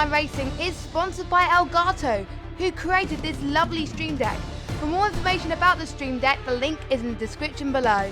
Online Racing is sponsored by Elgato, who created this lovely Stream Deck. For more information about the Stream Deck, the link is in the description below.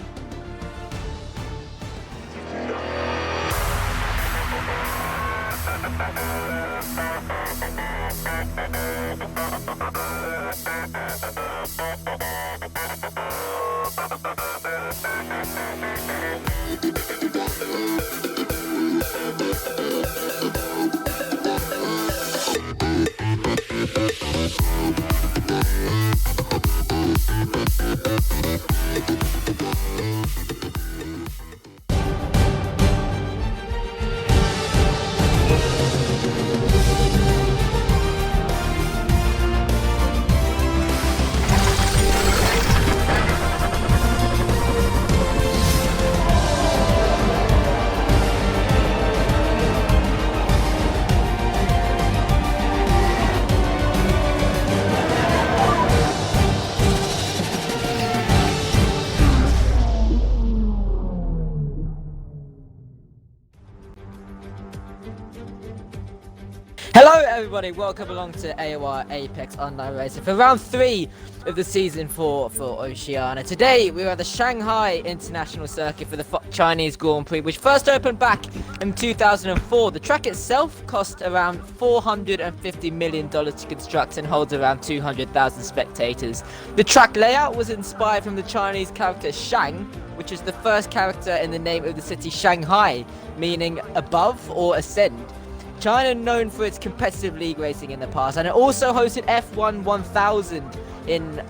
Hello everybody, welcome along to AOR Apex Online Racing for round 3 of the season 4 for Oceania. Today we are at the Shanghai International Circuit for the Chinese Grand Prix, which first opened back in 2004. The track itself cost around $450 million to construct and holds around 200,000 spectators. The track layout was inspired from the Chinese character Shang, which is the first character in the name of the city Shanghai, meaning above or ascend. China known for its competitive league racing in the past, and it also hosted F1 1000 in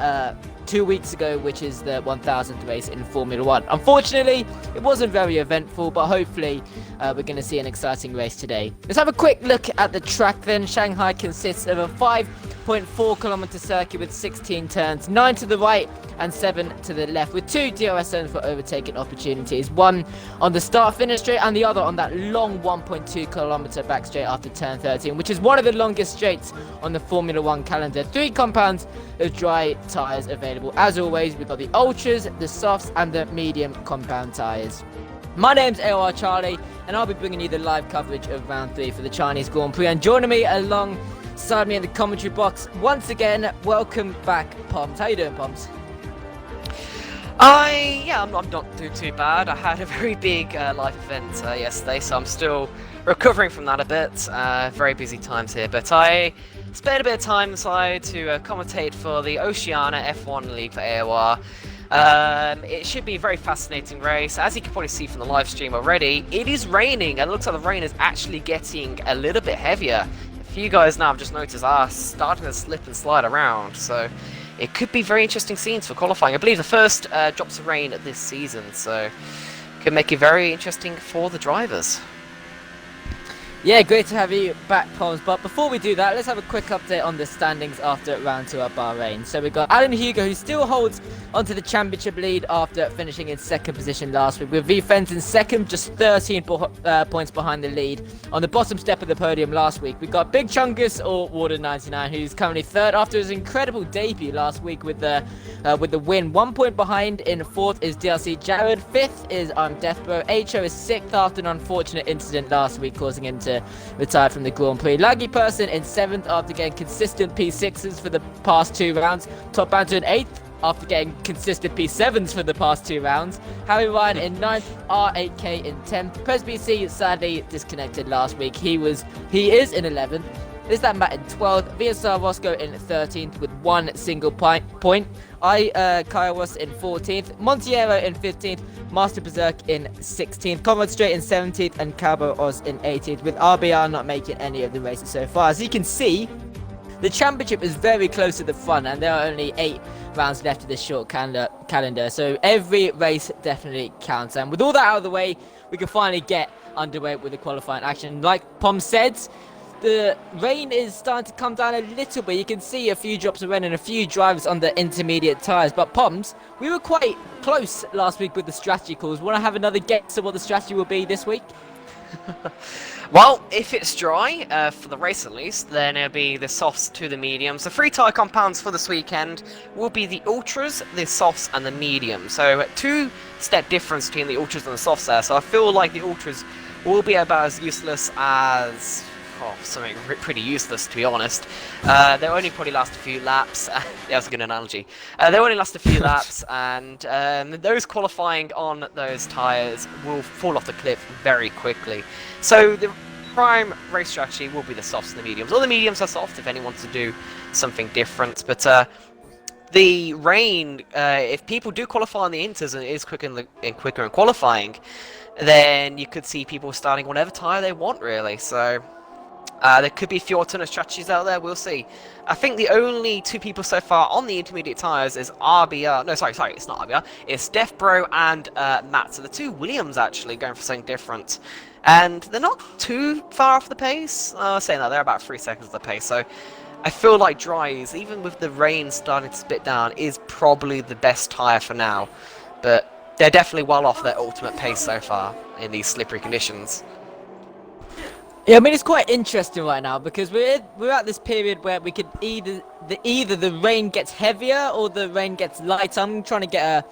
2 weeks ago, which is the 1000th race in Formula 1. Unfortunately, it wasn't very eventful, but hopefully we're going to see an exciting race today. Let's have a quick look at the track then. Shanghai consists of a 5.4 kilometer circuit with 16 turns, 9 to the right and 7 to the left, with 2 DRS zones for overtaking opportunities, one on the start-finish straight and the other on that long 1.2 kilometer back straight after turn 13, which is one of the longest straights on the Formula 1 calendar. 3 compounds of dry tyres available. As always, we've got the ultras, the softs and the medium compound tyres. My name's AOR Charlie, and I'll be bringing you the live coverage of round 3 for the Chinese Grand Prix, and joining me alongside me in the commentary box once again, welcome back Poms. How you doing, Poms? I'm not doing too bad. I had a very big live event yesterday, so I'm still recovering from that a bit. Very busy times here, but I spent a bit of time aside to commentate for the Oceania F1 League for AOR. It should be a very fascinating race. As you can probably see from the live stream already, it is raining, and it looks like the rain is actually getting a little bit heavier. A few guys now I've just noticed are starting to slip and slide around, so it could be very interesting scenes for qualifying. I believe the first drops of rain this season, so could make it very interesting for the drivers. Yeah, great to have you back, Poms. But before we do that, let's have a quick update on the standings after round 2 at Bahrain. So we've got Alan Hugo, who still holds onto the championship lead after finishing in 2nd position last week, with V Fens in 2nd, just 13 points behind the lead on the bottom step of the podium last week. We've got Big Chungus, or Warden99, who's currently 3rd after his incredible debut last week with the win. 1 point behind in 4th is DLC Jared. 5th is Deathbro. HO is 6th after an unfortunate incident last week, causing him to retire from the Grand Prix. Laggy Person in 7th after getting consistent P6s for the past 2 rounds. Top Banter in 8th after getting consistent P7s for the past 2 rounds. Harry Ryan in 9th, R8K in 10th. Presby sadly disconnected last week. He is in 11th. Is that Matt in 12th? VSR Roscoe in 13th with 1 single point. Kyle was in 14th. Montiero in 15th. Master Berserk in 16th. Conrad Strait in 17th. And Cabo Oz in 18th, with RBR not making any of the races so far. As you can see, the championship is very close to the front, and there are only 8 rounds left of this short calendar. So every race definitely counts. And with all that out of the way, we can finally get underway with the qualifying action. Like Pom said, the rain is starting to come down a little bit. You can see a few drops of rain and a few drivers on the intermediate tyres. But Poms, we were quite close last week with the strategy calls. Want to have another guess at what the strategy will be this week? Well, if it's dry, for the race at least, then it'll be the softs to the mediums. The 3 tyre compounds for this weekend will be the ultras, the softs and the mediums. So 2-step difference between the ultras and the softs there. So I feel like the ultras will be about as useless as something pretty useless, to be honest. They'll only probably last a few laps. That was a good analogy. They'll only last a few laps, and those qualifying on those tyres will fall off the cliff very quickly. So the prime race strategy will be the softs and the mediums. All the mediums are soft if anyone wants to do something different, but the rain, if people do qualify on the inters and it is quicker in qualifying, then you could see people starting whatever tyre they want, really. So there could be a few alternate strategies out there, we'll see. I think the only two people so far on the intermediate tyres is RBR. No, sorry, it's not RBR. It's Defbro and Matt. So the two Williams actually going for something different. And they're not too far off the pace. Saying that, they're about 3 seconds of the pace. So I feel like Dries, even with the rain starting to spit down, is probably the best tyre for now. But they're definitely well off their ultimate pace so far in these slippery conditions. Yeah, I mean, it's quite interesting right now because we're at this period where we could either the rain gets heavier or the rain gets lighter. I'm trying to get a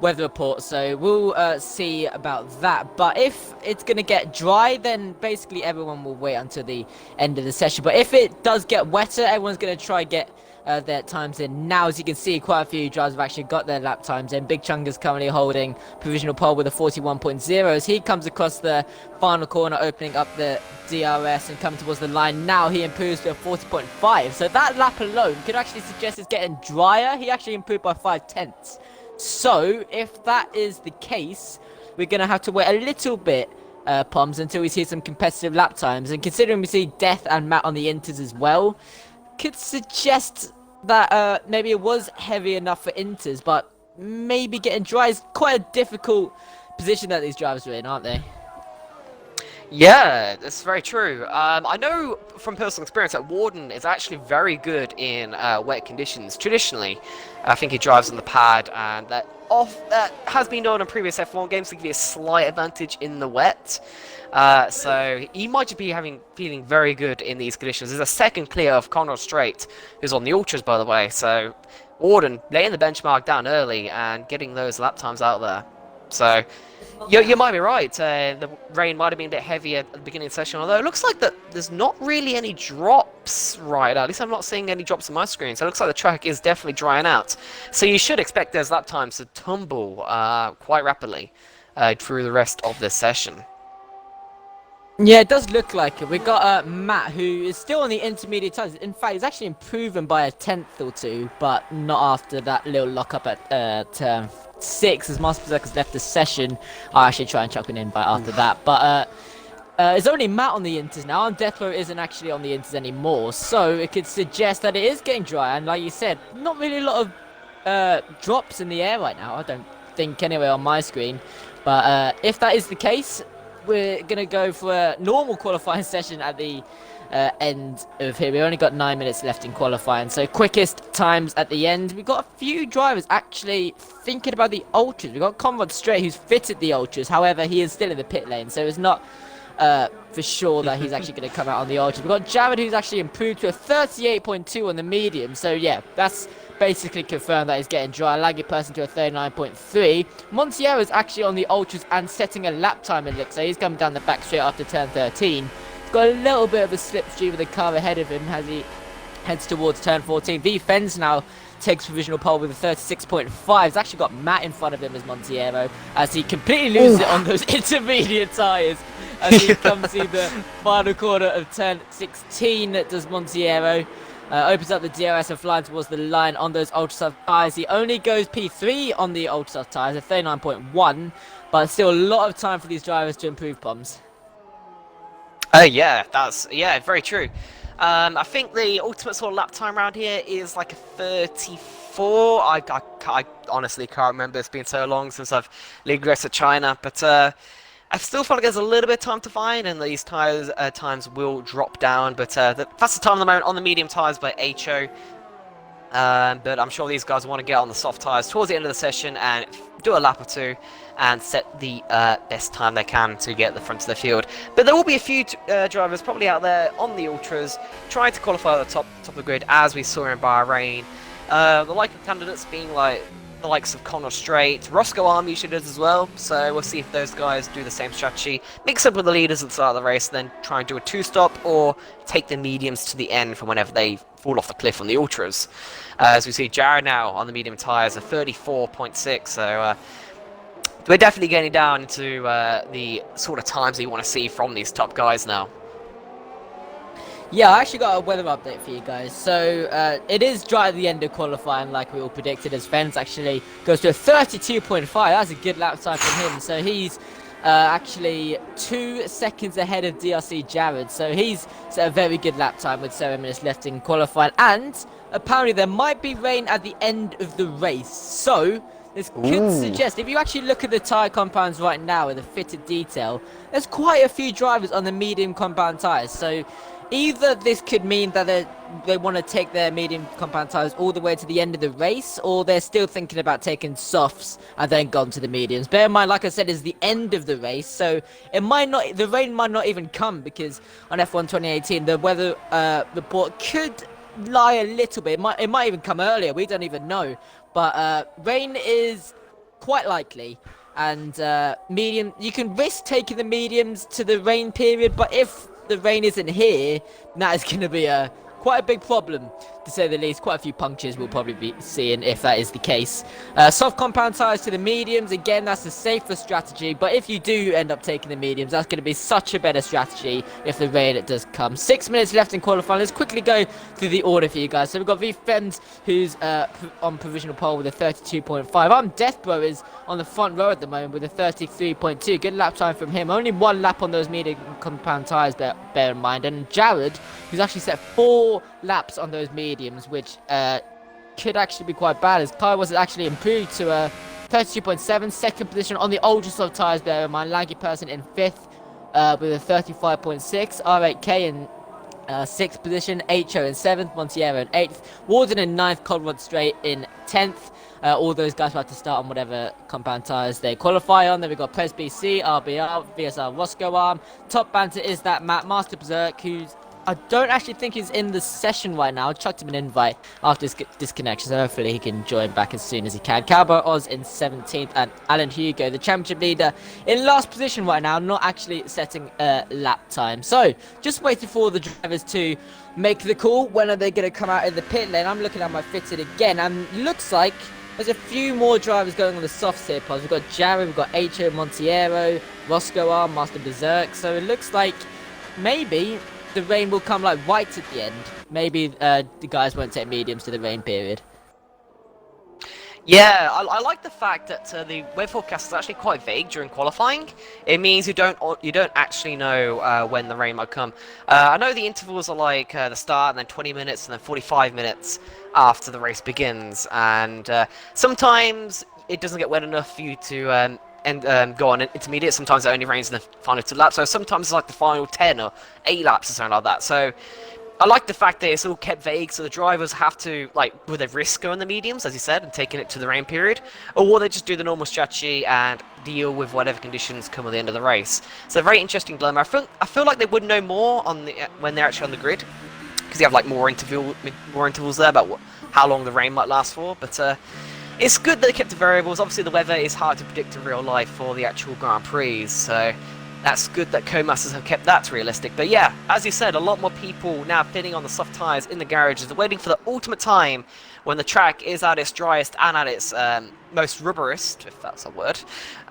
weather report, so we'll see about that. But if it's gonna get dry, then basically everyone will wait until the end of the session. But if it does get wetter, everyone's gonna try get their times in now. As you can see, quite a few drivers have actually got their lap times in. Big Chung is currently holding provisional pole with a 41.0 as he comes across the final corner, opening up the DRS and coming towards the line. Now he improves to a 40.5, so that lap alone could actually suggest it's getting drier. He actually improved by 5/10. So if that is the case, we're gonna have to wait a little bit, Poms, until we see some competitive lap times. And considering we see Death and Matt on the inters as well, could suggest that maybe it was heavy enough for inters, but maybe getting dry is quite a difficult position that these drivers are in, aren't they? Yeah, that's very true. I know from personal experience that Warden is actually very good in wet conditions. Traditionally, I think he drives on the pad, and that has been known in previous F1 games to give you a slight advantage in the wet. So he might just be feeling very good in these conditions. There's a second clear of Conrad Strait, who's on the Ultras, by the way. So Warden laying the benchmark down early and getting those lap times out there. So you might be right. The rain might have been a bit heavier at the beginning of the session, although it looks like that there's not really any drops right now. At least I'm not seeing any drops on my screen. So it looks like the track is definitely drying out. So you should expect those lap times to tumble quite rapidly through the rest of this session. Yeah, it does look like it. We got Matt, who is still on the intermediate times. In fact, he's actually improving by a 10th or two, but not after that little lock-up at turn 6, as Master Berserker's left the session. I'll actually try and chuck an invite after that. But it's only Matt on the inters now, and Deathrow isn't actually on the inters anymore. So it could suggest that it is getting dry, and like you said, not really a lot of drops in the air right now, I don't think, anyway, on my screen. But if that is the case, we're going to go for a normal qualifying session at the end of here. We've only got 9 minutes left in qualifying, so quickest times at the end. We've got a few drivers actually thinking about the Ultras. We've got Conrad Strait, who's fitted the Ultras. However, he is still in the pit lane, so it's not for sure that he's actually going to come out on the Ultras. We've got Jared, who's actually improved to a 38.2 on the medium. So yeah, that's basically confirmed that he's getting dry. Laggy person to a 39.3. Montiero is actually on the Ultras and setting a lap time, it looks like. He's coming down the back straight after turn 13. He's got a little bit of a slipstream with the car ahead of him as he heads towards turn 14. V Fens now takes provisional pole with a 36.5. He's actually got Matt in front of him as Montiero, as he completely loses it on those intermediate tyres as he comes to the final corner of turn 16. Does Montiero opens up the DRS and flying towards the line on those ultra soft tyres. He only goes P3 on the ultra soft tyres at 39.1, but still a lot of time for these drivers to improve, Poms. Yeah, very true. I think the ultimate sort of lap time around here is like a 34. I honestly can't remember. It's been so long since I've league raced at China, but I still feel like there's a little bit of time to find, and these tyres times will drop down. But that's the time at the moment on the medium tyres by HO. But I'm sure these guys want to get on the soft tyres towards the end of the session and do a lap or two and set the best time they can to get the front of the field. But there will be a few drivers probably out there on the Ultras trying to qualify at the top of the grid, as we saw in Bahrain. The likely candidates being like the likes of Connor Strait, Roscoe Arm usually does as well, so we'll see if those guys do the same strategy, mix up with the leaders at the start of the race, then try and do a 2-stop, or take the mediums to the end for whenever they fall off the cliff on the ultras. As we see Jared now on the medium tyres, a 34.6, so we're definitely getting down into the sort of times that you want to see from these top guys now. Yeah, I actually got a weather update for you guys. So, it is dry at the end of qualifying, like we all predicted, as Fens actually goes to a 32.5. That's a good lap time from him. So, he's actually 2 seconds ahead of DRC Jared. So, he's set a very good lap time with 7 minutes left in qualifying. And, apparently, there might be rain at the end of the race. So, this could suggest, if you actually look at the tyre compounds right now with the fitted detail, there's quite a few drivers on the medium compound tyres. So, either this could mean that they want to take their medium compound tyres all the way to the end of the race, or they're still thinking about taking softs and then gone to the mediums. Bear in mind, like I said, is the end of the race, so the rain might not even come, because on F1 2018 the weather report could lie a little bit. It might even come earlier. We don't even know, but rain is quite likely. And medium, you can risk taking the mediums to the rain period, but if the rain isn't here, that is going to be quite a big problem, to say the least. Quite a few punctures we'll probably be seeing if that is the case. Soft compound tyres to the mediums, again, that's the safer strategy, but if you do end up taking the mediums, that's going to be such a better strategy if the rain does come. 6 minutes left in qualifying. Let's quickly go through the order for you guys. So we've got V-Fens, who's on provisional pole with a 32.5. I'm Deathbro is on the front row at the moment with a 33.2. Good lap time from him. Only 1 lap on those medium compound tyres, bear in mind. And Jared, who's actually set 4 laps on those mediums, which could actually be quite bad, as tyre was actually improved to a 32.7. Second position on the ultra soft tyres, bear in mind. Laggy Person in 5th with a 35.6. R8K in 6th position. HO in 7th. Montiero in 8th. Warden in 9th. Colrod Strait in 10th. All those guys will have to start on whatever compound tyres they qualify on. Then we've got Pres BC, RBR, VSR Roscoe Arm. Top banter is that Master Berserk, who's I don't actually think he's in the session right now. I chucked him an invite after his disconnection, so hopefully he can join back as soon as he can. Cowboy Oz in 17th, and Alan Hugo, the championship leader, in last position right now, not actually setting a lap time. So, just waiting for the drivers to make the call. When are they going to come out in the pit lane? I'm looking at my fitted again, and looks like there's a few more drivers going on the softs here, pods. We've got Jared, we've got H.O. Montiero, Roscoe Arm, Master Berserk, so it looks like maybe the rain will come like right at the end. Maybe the guys won't take mediums to the rain period. Yeah, I like the fact that the weather forecast is actually quite vague during qualifying. It means you don't actually know when the rain might come. I know the intervals are like the start and then 20 minutes and then 45 minutes after the race begins, and sometimes it doesn't get wet enough for you to go on intermediate. Sometimes it only rains in the final 2 laps, so sometimes it's like the final 10 or 8 laps or something like that. So I like the fact that it's all kept vague, so the drivers have to, like, will they risk going the mediums, as you said, and taking it to the rain period, or will they just do the normal strategy and deal with whatever conditions come at the end of the race? So a very interesting dilemma. I feel like they would know more on when they're actually on the grid, because you have like more intervals there about how long the rain might last for. But it's good that they kept the variables. Obviously, the weather is hard to predict in real life for the actual Grand Prix, so that's good that Codemasters have kept that realistic. But yeah, as you said, a lot more people now fitting on the soft tyres in the garages. They're waiting for the ultimate time when the track is at its driest and at its most rubberest, if that's a word,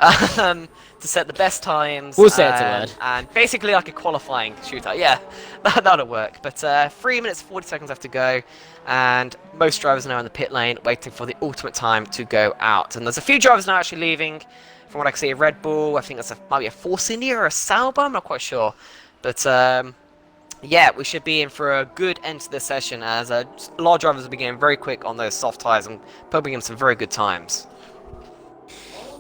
to set the best times. We'll say it's a word. And basically like a qualifying shootout. Yeah, that'll work. But 3 minutes, 40 seconds left to go. And most drivers are now in the pit lane waiting for the ultimate time to go out. And there's a few drivers now actually leaving. From what I can see, a Red Bull, I think that's might be a Force India or a Sauber, I'm not quite sure. But yeah, we should be in for a good end to this session, as a lot of drivers are beginning very quick on those soft tyres and pumping in some very good times.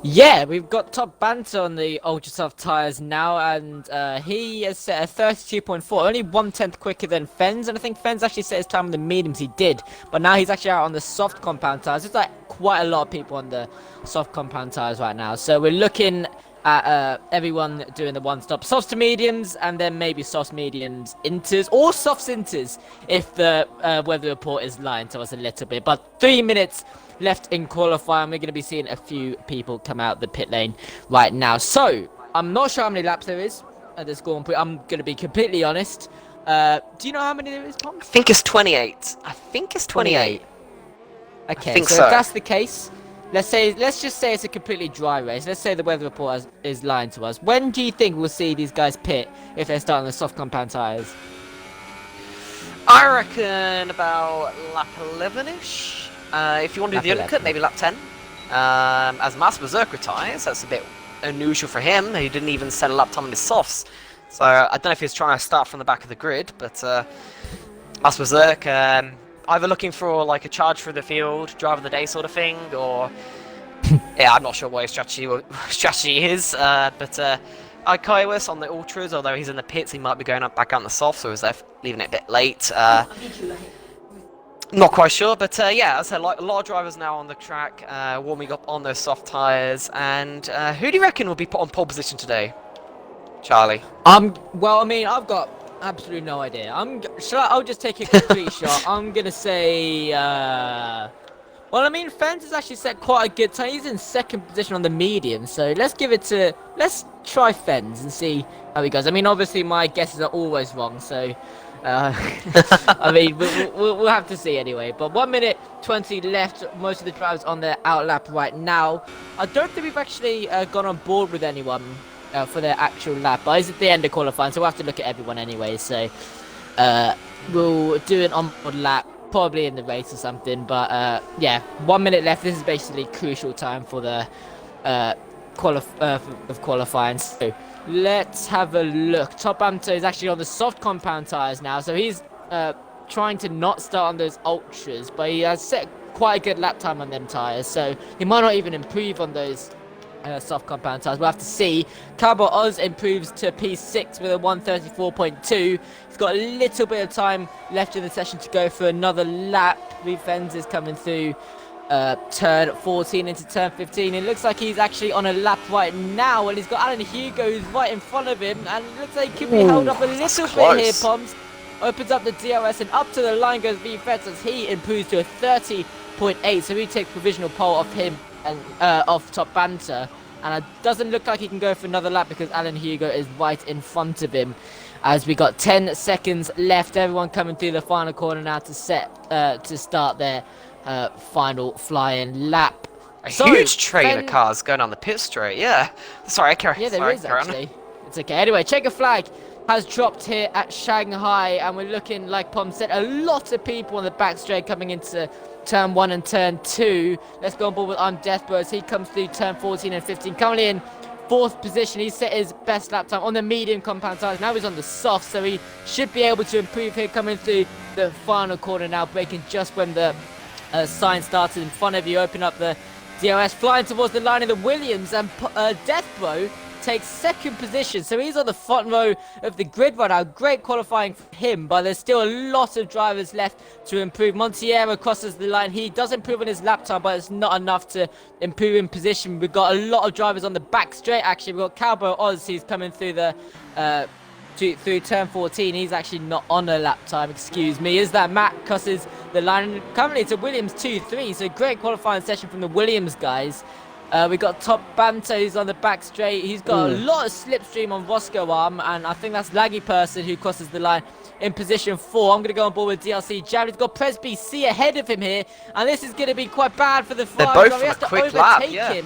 Yeah, we've got Top Banter on the ultra soft tyres now, and he has set a 32.4, only 1/10 quicker than Fens, and I think Fens actually set his time on the mediums, he did, but now he's actually out on the soft compound tyres. There's like quite a lot of people on the soft compound tyres right now, so we're looking at everyone doing the one-stop softs to mediums, and then maybe softs, mediums, inters, or softs inters if the weather report is lying to us a little bit. But 3 minutes left in qualifying. We're going to be seeing a few people come out the pit lane right now. So, I'm not sure how many laps there is at this Grand Prix. I'm going to be completely honest. Do you know how many there is, Tom? I think it's 28. I think it's 28. Okay, so if that's the case, let's just say it's a completely dry race. Let's say the weather report is lying to us. When do you think we'll see these guys pit if they're starting the soft compound tyres? I reckon about lap 11-ish. If you want to do the undercut, maybe lap 10. As Master Berserk retires, that's a bit unusual for him. He didn't even set a lap time on his softs. So I don't know if he's trying to start from the back of the grid, but Master Berserk, either looking for like a charge through the field, driver of the day sort of thing, or yeah, I'm not sure what his strategy is. But Kaiwas on the ultras, although he's in the pits, he might be going back out on the soft, so he's leaving it a bit late. Not quite sure, but yeah, as I said, like, a lot of drivers now on the track, warming up on those soft tyres. And who do you reckon will be put on pole position today, Charlie? Well, I mean, I've got absolutely no idea. I'll just take a complete shot. I'm gonna say, well, I mean, Fens has actually set quite a good time. He's in second position on the medium, so let's try Fens and see how he goes. I mean, obviously my guesses are always wrong, so I mean, we'll have to see anyway. But 1 minute 20 left. Most of the drivers on their out lap right now. I don't think we've actually gone on board with anyone for their actual lap, but it's at the end of qualifying, so we'll have to look at everyone anyway. So we'll do an on-board lap, probably in the race or something. But yeah, 1 minute left. This is basically crucial time for the qualifying. So let's have a look. Top Amto is actually on the soft compound tyres now, so he's trying to not start on those ultras, but he has set quite a good lap time on them tyres, so he might not even improve on those soft compound tyres. We'll have to see. Cowboy Oz improves to P6 with a 134.2. He's got a little bit of time left in the session to go for another lap. Refens is coming through turn 14 into turn 15. It looks like he's actually on a lap right now, and he's got Alan Hugo who's right in front of him, and it looks like he could be held up a little bit here. Poms opens up the DRS, and up to the line goes VFETS as he improves to a 30.8, so he takes provisional pole off him and off Top Banter, and it doesn't look like he can go for another lap because Alan Hugo is right in front of him. As we got 10 seconds left, everyone coming through the final corner now to start their final flying lap. A huge train of cars going on the pit straight. Yeah, sorry, yeah, there is actually. It's okay. Anyway, checker flag has dropped here at Shanghai, and we're looking, like Pom said, a lot of people on the back straight coming into turn 1 and turn 2. Let's go on board with Deathbro as he comes through turn 14 and 15, currently in 4th position. He set his best lap time on the medium compound tyres. Now he's on the soft, so he should be able to improve here coming through the final corner now, braking just when the sign started in front of you. Open up the DRS, flying towards the line of the Williams, and Deathbro takes 2nd position, so he's on the front row of the grid right now. Great qualifying for him, but there's still a lot of drivers left to improve. Montiero crosses the line. He does improve on his lap time, but it's not enough to improve in position. We've got a lot of drivers on the back straight. Actually, we've got Cowboy Oz, he's coming through the through turn 14. He's actually not on a lap time, excuse me. Is that Matt crosses the line? Currently it's a Williams 2-3, so great qualifying session from the Williams guys. We got Top Banter who's on the back straight. He's got a lot of slipstream on Roscoe Arm, and I think that's Laggy Person who crosses the line in position 4. I'm going to go on board with DLC Jared. He's got Presby C ahead of him here, and this is going to be quite bad for the Flyers. They're both on a quick lap, yeah.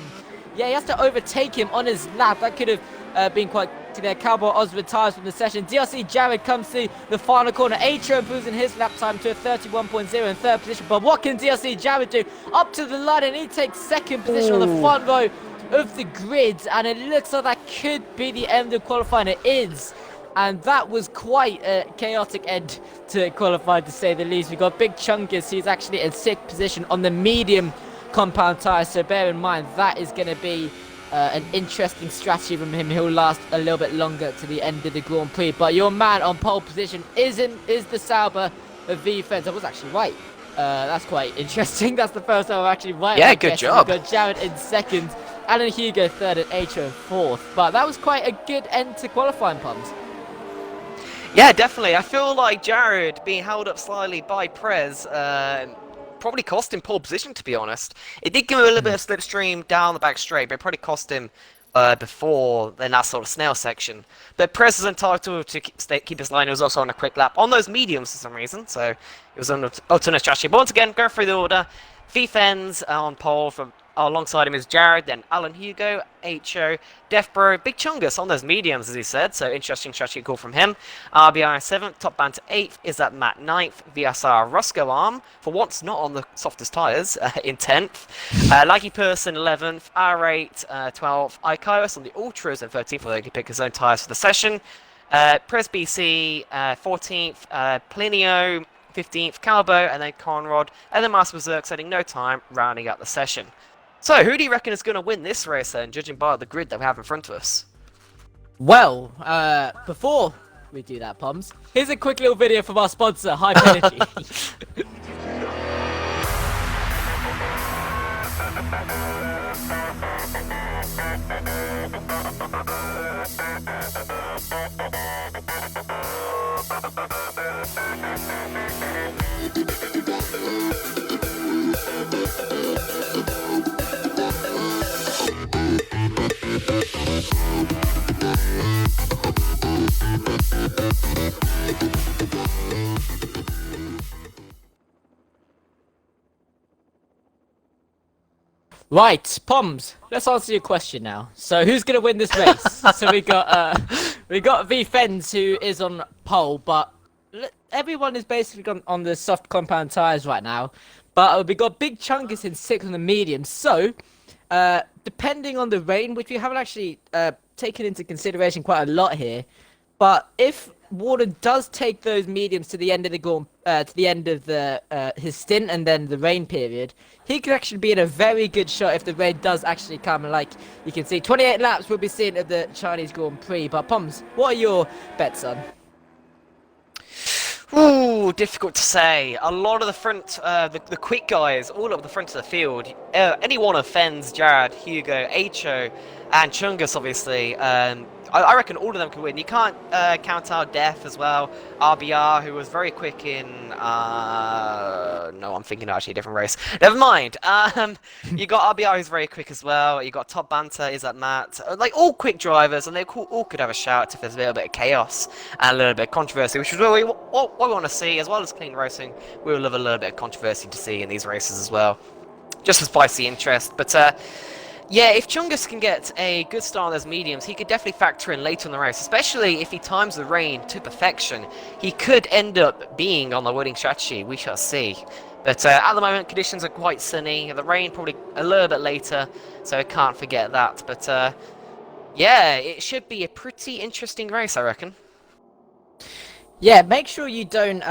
Yeah, he has to overtake him on his lap. That could have been quite there. Cowboy Oz retires from the session. DLC Jared comes through the final corner. Atro improves in his lap time to a 31.0 in 3rd position. But what can DLC Jared do? Up to the line, and he takes 2nd position on the front row of the grid. And it looks like that could be the end of qualifying. It is. And that was quite a chaotic end to qualifying, to say the least. We got Big Chunkus, who's actually in 6th position on the medium compound tyre. So bear in mind, that is going to be an interesting strategy from him. He'll last a little bit longer to the end of the Grand Prix. But your man on pole position is the Sauber of V-Fence. I was actually right. That's quite interesting. That's the first time I'm actually right. Yeah, good job. We've got Jared in 2nd, Alan Hugo 3rd, and Atro in 4th. But that was quite a good end to qualifying, Pums. Yeah, definitely. I feel like Jared being held up slightly by Prez probably cost him pole position, to be honest. It did give him a little bit of slipstream down the back straight, but it probably cost him before in that sort of snail section. But Perez is entitled to keep his line. He was also on a quick lap on those mediums for some reason, so it was on alternate strategy. But once again, going through the order, V-Fens on pole from alongside him is Jared, then Alan Hugo, HO, Defbro, Big Chungus on those mediums, as he said, so interesting strategy call from him. RBI 7th, Top Banter 8th, is that Matt 9th, VSR Roscoe Arm, for once not on the softest tyres, in 10th, Laggy Person 11th, R8 12th, Ikaios on the Ultras in 13th, although he could pick his own tyres for the session, Press BC 14th, Plinio 15th, Calbo, and then Conrad, and then Master Berserk setting no time, rounding out the session. So, who do you reckon is going to win this race then, judging by the grid that we have in front of us? Well, before we do that, Poms, here's a quick little video from our sponsor, High Penalties. Right, Poms, let's answer your question now. So who's gonna win this race? So we got V-Fens who is on pole, but everyone is basically on the soft compound tires right now. But we got Big Chungus in 6th on the medium. So depending on the rain, which we haven't actually taken into consideration quite a lot here, but if Warden does take those mediums to the end of his stint and then the rain period, he could actually be in a very good shot if the rain does actually come. And like you can see, 28 laps we'll be seeing at the Chinese Grand Prix. But Poms, what are your bets on? Ooh, difficult to say. A lot of the front, the quick guys, all up the front of the field. Any one of Fens, Jared, Hugo, Ho, and Chungus, obviously. I reckon all of them can win. You can't count out Def as well. RBR, who was very quick in... no, I'm thinking actually a different race. Never mind. You got RBR, who's very quick as well. You got Top Banter, is that Matt? Like, all quick drivers, and they all could have a shout if there's a little bit of chaos and a little bit of controversy, which is what we want to see, as well as clean racing. We will love a little bit of controversy to see in these races as well. Just for spicy interest. But, yeah, if Chungus can get a good start on those mediums, he could definitely factor in later in the race, especially if he times the rain to perfection. He could end up being on the winning strategy, we shall see. But at the moment, conditions are quite sunny. The rain probably a little bit later, so I can't forget that. But yeah, it should be a pretty interesting race, I reckon. Yeah, make sure you don't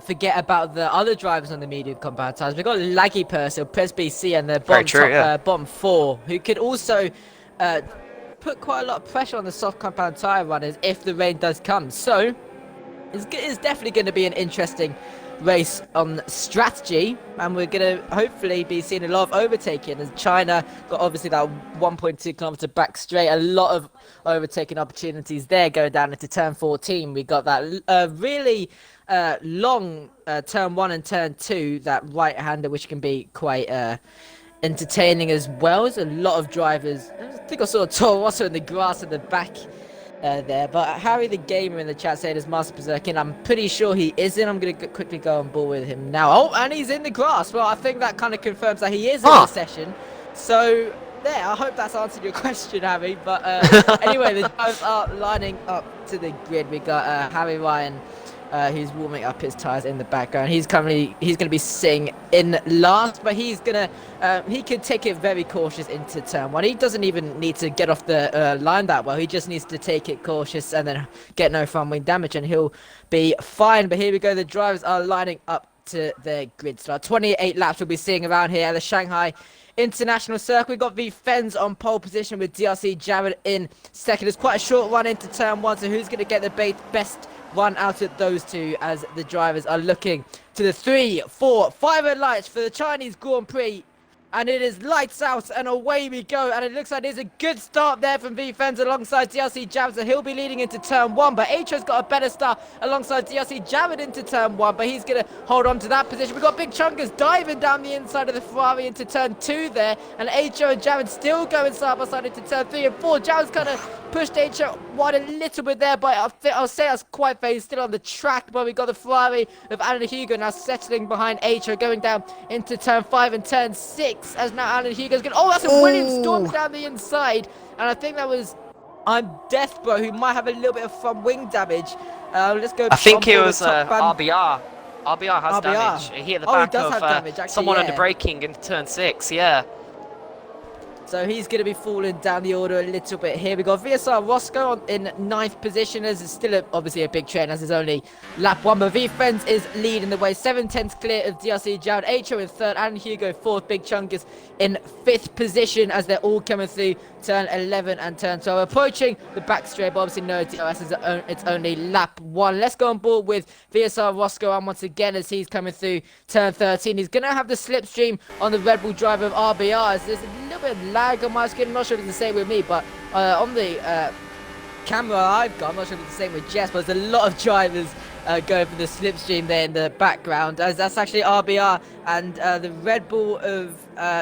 forget about the other drivers on the medium compound tires. We've got Laggy Purcell, Pres BC, and the bottom 4, who could also put quite a lot of pressure on the soft compound tire runners if the rain does come. So it's definitely going to be an interesting race on strategy, and we're going to hopefully be seeing a lot of overtaking, as China got obviously that 1.2 kilometer back straight, a lot of overtaking opportunities there going down into turn 14. We got that really long turn 1 and turn 2, that right hander, which can be quite entertaining as well. There's a lot of drivers. I think I saw Toro Rosso in the grass at the back there, but Harry the Gamer in the chat saying is Master Berserk in. I'm pretty sure he isn't. I'm going to quickly go on board with him now. Oh, and he's in the grass. Well, I think that kind of confirms that he is in the session. So there, I hope that's answered your question, Harry. But anyway, the drivers are lining up to the grid. We got Harry Ryan, who's warming up his tires in the background. He's going to be sitting in last, but he could take it very cautious into turn 1. He doesn't even need to get off the line that well. He just needs to take it cautious and then get no front wing damage, and he'll be fine. But here we go. The drivers are lining up to their grid start. 28 laps we'll be seeing around here at the Shanghai International Circuit. We've got V-Fens on pole position with DRC Jared in second. It's quite a short run into turn 1, so who's going to get the best run out of those two, as the drivers are looking to the 3, 4, 5 red lights for the Chinese Grand Prix and it is lights out and away we go, and it looks like there's a good start there from VFens alongside DLC Javid, so he'll be leading into turn 1, but Acho's got a better start alongside DLC Javid into turn 1, but he's going to hold on to that position. We've got Big Chunkers diving down the inside of the Ferrari into turn 2 there, and Acho and Javid still going side by side into turn 3 and 4. Javid's kind of pushed Acho wide a little bit there, but I'll say that's quite fair. He's still on the track, but we've got the Ferrari of Alan Hugo now settling behind Acho, going down into turn 5 and turn 6. As now Alan Hugo's going. Oh, that's a Williams storm down the inside, and I think that was Death Bro, who might have a little bit of front wing damage. Let's go. I think it was RBR. RBR has damage. He hit the back of someone under braking into turn 6. Yeah. So he's going to be falling down the order a little bit here. We've got VSR Roscoe in 9th position, as it's still obviously a big train, as it's only lap 1. But VFens is leading the way. 7/10 clear of DRC Javid. Acho in 3rd, and Hugo 4th. Big Chunkers in 5th position, as they're all coming through turn 11 and turn 12. Approaching the back straight, but obviously no DRS, it's only lap 1. Let's go on board with VSR Roscoe, and once again, as he's coming through turn 13. He's going to have the slipstream on the Red Bull driver of RBR, as there's a little bit of lag on my screen. I'm not sure if it's the same with me, but on the camera I've got, I'm not sure if it's the same with Jess, but there's a lot of drivers going for the slipstream there in the background, as that's actually RBR and the Red Bull of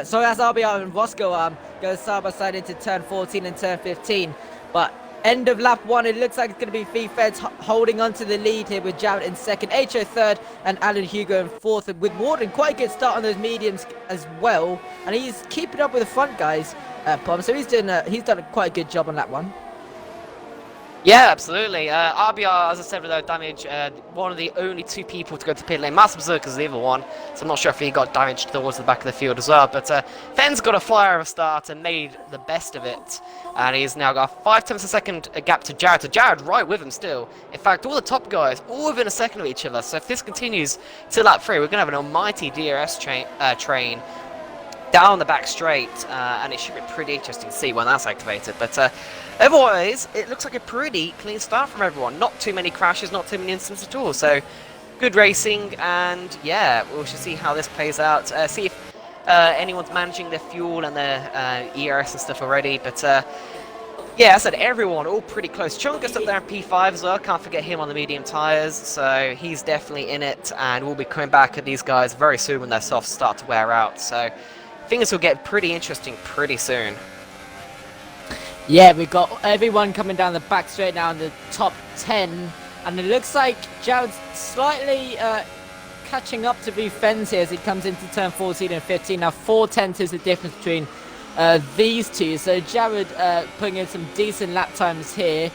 sorry, that's RBR and Roscoe goes side by side into turn 14 and turn 15. But end of lap 1, it looks like it's going to be VFens holding on to the lead here, with Javid in 2nd, Acho 3rd, and Alan Hugo in 4th, and with Warden quite a good start on those mediums as well, and he's keeping up with the front guys, so he's done quite a good job on lap 1. Yeah, absolutely. RBR, as I said, without damage, one of the only 2 people to go to pit lane. Master Berserker's the other one, so I'm not sure if he got damaged towards the back of the field as well. But Fenn's got a flyer of a start and made the best of it. And he's now got a 5/10 of a second gap to Javid. So Javid right with him still. In fact, all the top guys, all within a second of each other. So if this continues to lap 3, we're going to have an almighty DRS train down the back straight, and it should be pretty interesting to see when that's activated. But otherwise, it looks like a pretty clean start from everyone. Not too many crashes, not too many incidents at all. So good racing, and yeah, we should see how this plays out. See if anyone's managing their fuel and their ERS and stuff already. But yeah, I said everyone all pretty close. Chungus up there in P5 as well. Can't forget him on the medium tyres. So he's definitely in it, and we'll be coming back at these guys very soon when their softs start to wear out. So things will get pretty interesting pretty soon. Yeah, we've got everyone coming down the back straight now in the top 10, and it looks like Javid's slightly catching up to VFens here as he comes into turn 14 and 15. Now 4/10 is the difference between these two, so Javid putting in some decent lap times here.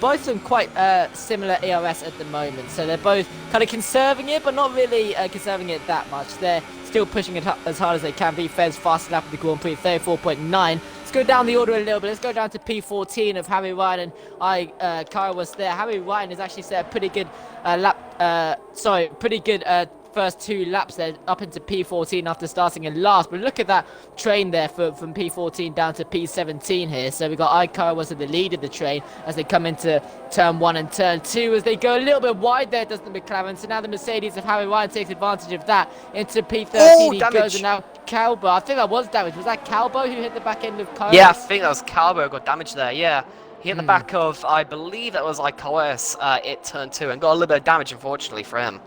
Both of them quite similar ERS at the moment, so they're both kind of conserving it, but not really conserving it that much. They're still pushing it up as hard as they can. VFens fast lap of the Grand Prix, 34.9. Let's go down the order a little bit. Let's go down to P14 of Harry Ryan and Kara was there. Harry Ryan has actually set a pretty good first 2 laps there up into P14 after starting in last. But look at that train there from P14 down to P17 here. So we've got Ikara was at the lead of the train as they come into turn 1 and turn 2, as they go a little bit wide there, doesn't the McLaren. So now the Mercedes of Harry Ryan takes advantage of that into P13. He goes, and now Calbo, I think that was damage. Was that Calbo who hit the back end of Kara? Yeah, I think that was Calbo got damage there, yeah. He hit the back of, I believe that was Ikoas at turn 2, and got a little bit of damage, unfortunately, for him.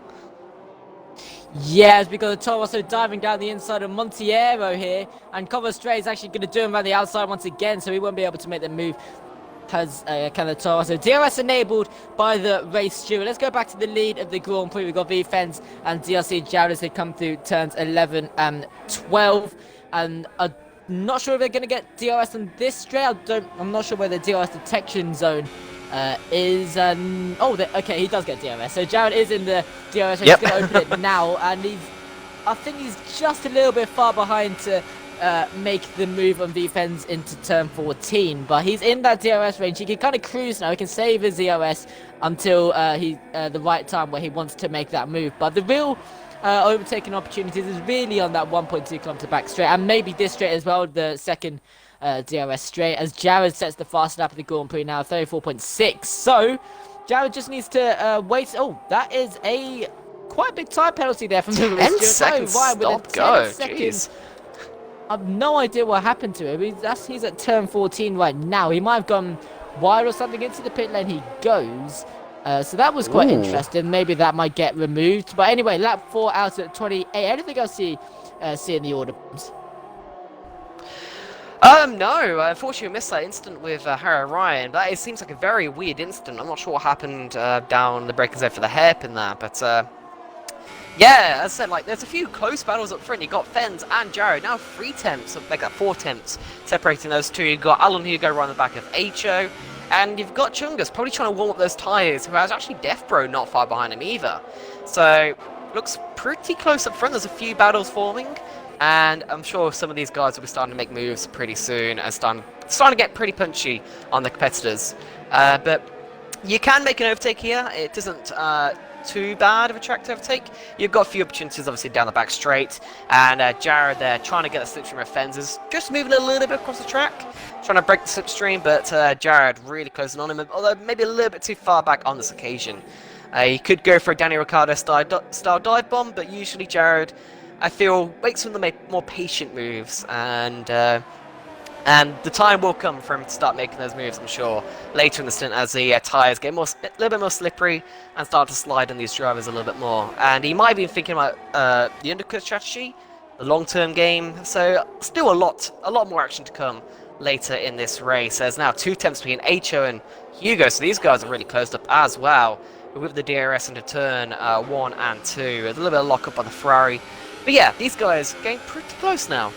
Yes, because the Toro also diving down the inside of Montiero here, and Cover Stray is actually going to do him around the outside once again, so he won't be able to make the move. Has kind of Toro. So DRS enabled by the race steward. Let's go back to the lead of the Grand Prix. We've got VFens and DRC Javid as they come through turns 11 and 12, and I'm not sure if they're going to get DRS on this straight. I'm not sure where the DRS detection zone is. Okay, he does get DRS. So Javid is in the DRS. Yep. He's going to open it now, and I think he's just a little bit far behind to make the move on VFens into turn 14, but he's in that DRS range. He can kind of cruise now. He can save his DRS until the right time where he wants to make that move. But the real overtaking opportunities is really on that 1.2 kilometer back straight, and maybe this straight as well, the second DRS straight, as Javid sets the fastest lap of the Grand Prix now, 34.6. So Javid just needs to wait. Oh, that is a quite big time penalty there from the 10 seconds. Stop go. Jeez. I've no idea what happened to him. He's at turn 14 right now. He might have gone wide or something into the pit lane. He goes. So that was quite interesting. Maybe that might get removed. But anyway, lap 4 out at 28. Anything else you see in the order? No, unfortunately we missed that incident with Harry Ryan. It seems like a very weird incident. I'm not sure what happened down the braking zone for the hairpin there, but yeah, as I said, like, there's a few close battles up front. You got Fens and Jared, now 3 temps, like 4 temps, separating those two. You got Alan Hugo right on the back of HO, and you've got Chungus probably trying to warm up those tyres, who has actually Death Bro not far behind him either. So, looks pretty close up front. There's a few battles forming, and I'm sure some of these guys will be starting to make moves pretty soon and starting to get pretty punchy on the competitors. But you can make an overtake here. It isn't too bad of a track to overtake. You've got a few opportunities obviously down the back straight, and Jared there trying to get the slipstream of Fens, just moving a little bit across the track, trying to break the slipstream, but Jared really closing on him, although maybe a little bit too far back on this occasion. He could go for a Danny Ricciardo style dive bomb, but usually Jared, I feel, makes some of the more patient moves, and the time will come for him to start making those moves, I'm sure, later in the stint as the tyres get a little bit more slippery and start to slide on these drivers a little bit more. And he might be thinking about the undercut strategy, the long-term game, so still a lot more action to come later in this race. There's now 2 temps between HO and Hugo, so these guys are really closed up as well, with the DRS into turn 1 and 2. There's a little bit of lock-up on the Ferrari. But yeah, these guys getting pretty close now.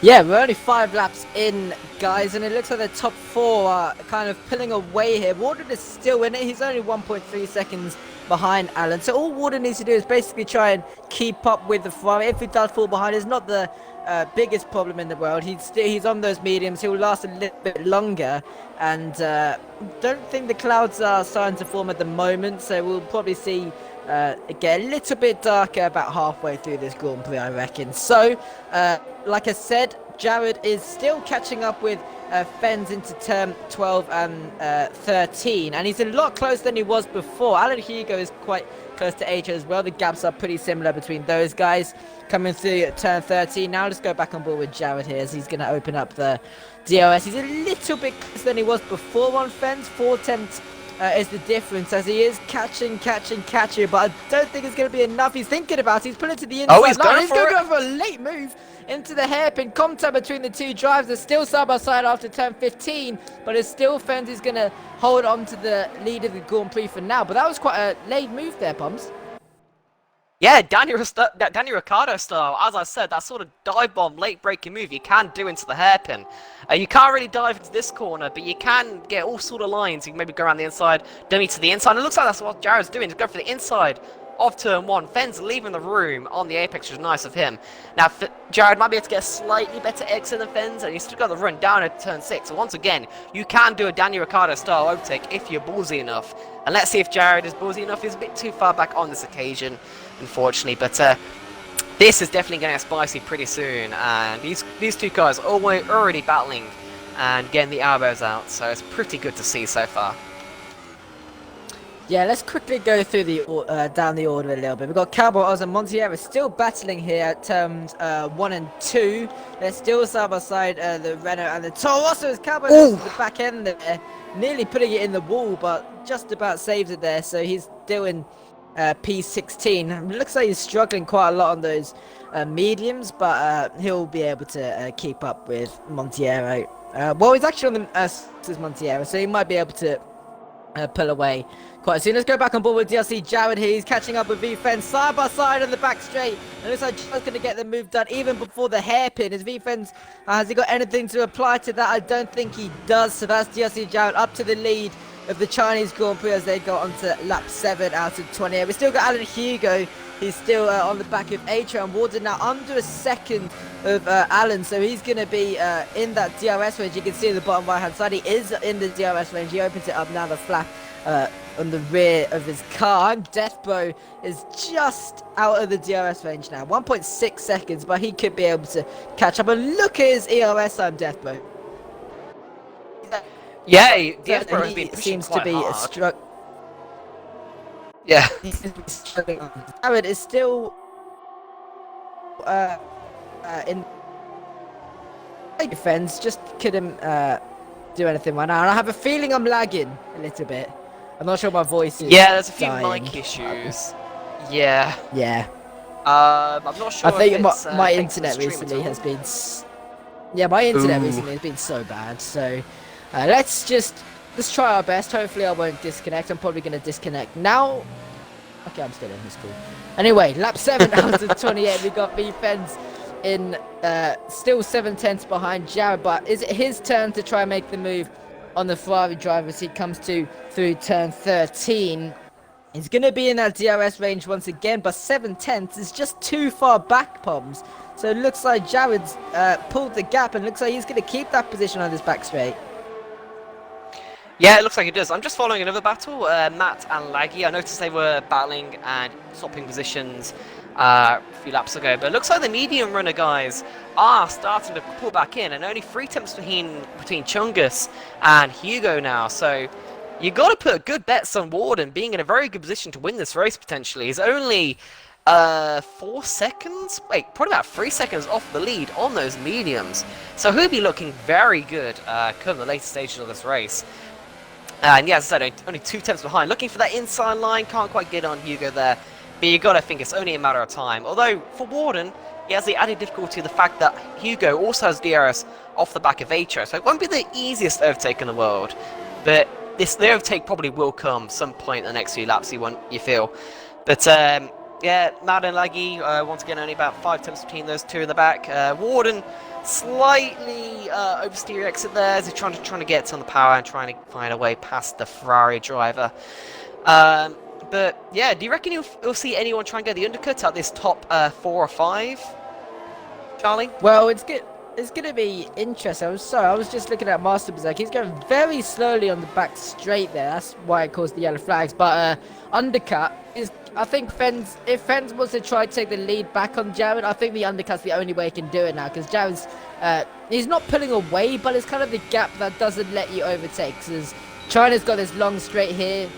Yeah, we're only 5 laps in, guys, and it looks like the top 4 are kind of pulling away here. Warden is still in it. He's only 1.3 seconds behind Alan. So all Warden needs to do is basically try and keep up with the Ferrari. If he does fall behind, it's not the biggest problem in the world. He's on those mediums. He'll last a little bit longer, and don't think the clouds are starting to form at the moment. So we'll probably see it get a little bit darker about halfway through this Grand Prix, I reckon. So, like I said, Jared is still catching up with Fens into turn 12 and 13, and he's a lot closer than he was before. Alan Hugo is quite close to HO as well. The gaps are pretty similar between those guys coming through at turn 13. Now let's go back on board with Jared here as he's going to open up the DRS. He's a little bit closer than he was before on Fens. 4 attempts is the difference, as he is catching, but I don't think it's going to be enough. He's thinking about it. He's pulling to the inside he's line. He's going to it. go for a late move into the hairpin. Contact between the two drivers. They're still side by side after turn 15, but it's still Fens is going to hold on to the lead of the Grand Prix for now. But that was quite a late move there, Pumps. Yeah, Danny Ricciardo style. As I said, that sort of dive bomb, late breaking move you can do into the hairpin. You can't really dive into this corner, but you can get all sort of lines. You can maybe go around the inside, dummy to the inside. It looks like that's what Jared's doing. He's going for the inside of turn 1. Fens leaving the room on the apex, which is nice of him. Now, Jared might be able to get a slightly better exit than Fens, and he's still got the run down at turn 6. So once again, you can do a Danny Ricciardo style overtake if you're ballsy enough. And let's see if Jared is ballsy enough. He's a bit too far back on this occasion, unfortunately, but this is definitely going to get spicy pretty soon, and these two guys are already battling and getting the elbows out, so it's pretty good to see so far. Yeah, let's quickly go through the down the order a little bit. We've got Cowboy Oz and Montiera still battling here at turns 1 and 2. They're still side by side, the Renault and the Toro Rosso, as Cowboy misses the back end there, nearly putting it in the wall, but just about saves it there, so he's still in P16. It looks like he's struggling quite a lot on those mediums, but he'll be able to keep up with Montiero. Well, he's actually on the Montiero, so he might be able to pull away quite soon. Let's go back on board with DLC Jared here. He's catching up with V-Fens side by side on the back straight. And it looks like Jared's going to get the move done even before the hairpin. Is V-Fens, has he got anything to apply to that? I don't think he does. So that's DLC Jared up to the lead of the Chinese Grand Prix as they go on to lap 7 out of 28. We've still got Alan Hugo. He's still on the back of Atro, and Warden now under a second of Alan, so he's going to be in that DRS range. You can see in the bottom right hand side, he is in the DRS range. He opens it up now, the flap on the rear of his car. And Deathbro is just out of the DRS range now, 1.6 seconds, but he could be able to catch up. And look at his ERS time, Deathbro. Yeah, Deathbro has been pushing seems to be hard. Yeah. Jared is still in defense, just couldn't do anything right now. And I have a feeling I'm lagging a little bit. I'm not sure my voice is. Yeah, there's a few dying. mic issues. Yeah. Yeah. I'm not sure. I think if it's, my thanks to the internet stream recently at all. has been. Yeah, my internet Ooh. recently has been so bad. So let's try our best. Hopefully, I won't disconnect. I'm probably going to disconnect now. Okay, I'm still in. It's cool. Anyway, lap 7 out of 28. We got Fens in still 7/10 behind Jared, but is it his turn to try and make the move on the Ferrari driver as he comes through turn 13? He's going to be in that DRS range once again, but 7/10 is just too far back, Poms. So it looks like Jared's pulled the gap and looks like he's going to keep that position on this back straight. Yeah, it looks like it does. I'm just following another battle, Matt and Laggy. I noticed they were battling and swapping positions a few laps ago, but it looks like the medium runner guys are starting to pull back in, and only 3 tenths between Chungus and Hugo now. So you got to put good bets on Warden being in a very good position to win this race potentially. He's only 4 seconds, probably about 3 seconds off the lead on those mediums. So he'll be looking very good come the later stages of this race. And yeah, as I said, only 2 tenths behind. Looking for that inside line, can't quite get on Hugo there. But you got to think it's only a matter of time. Although, for Warden, he has the added difficulty of the fact that Hugo also has DRS off the back of Atro. So it won't be the easiest overtake in the world. But the overtake probably will come some point in the next few laps, you feel. But yeah, Matt and Laggy, once again, only about 5 tenths between those two in the back. Warden, slightly oversteer exit there as he's trying to get on the power and trying to find a way past the Ferrari driver. But yeah, do you reckon you'll see anyone try and get the undercut at this top 4 or 5, Charlie? Well, it's good. It's going to be interesting. I was just looking at Master Berserk. He's going very slowly on the back straight there. That's why it caused the yellow flags. But undercut is, I think if Fens was to try to take the lead back on Jared, I think the undercut's the only way he can do it now. Because Jared's, he's not pulling away, but it's kind of the gap that doesn't let you overtake. Because China's got this long straight here.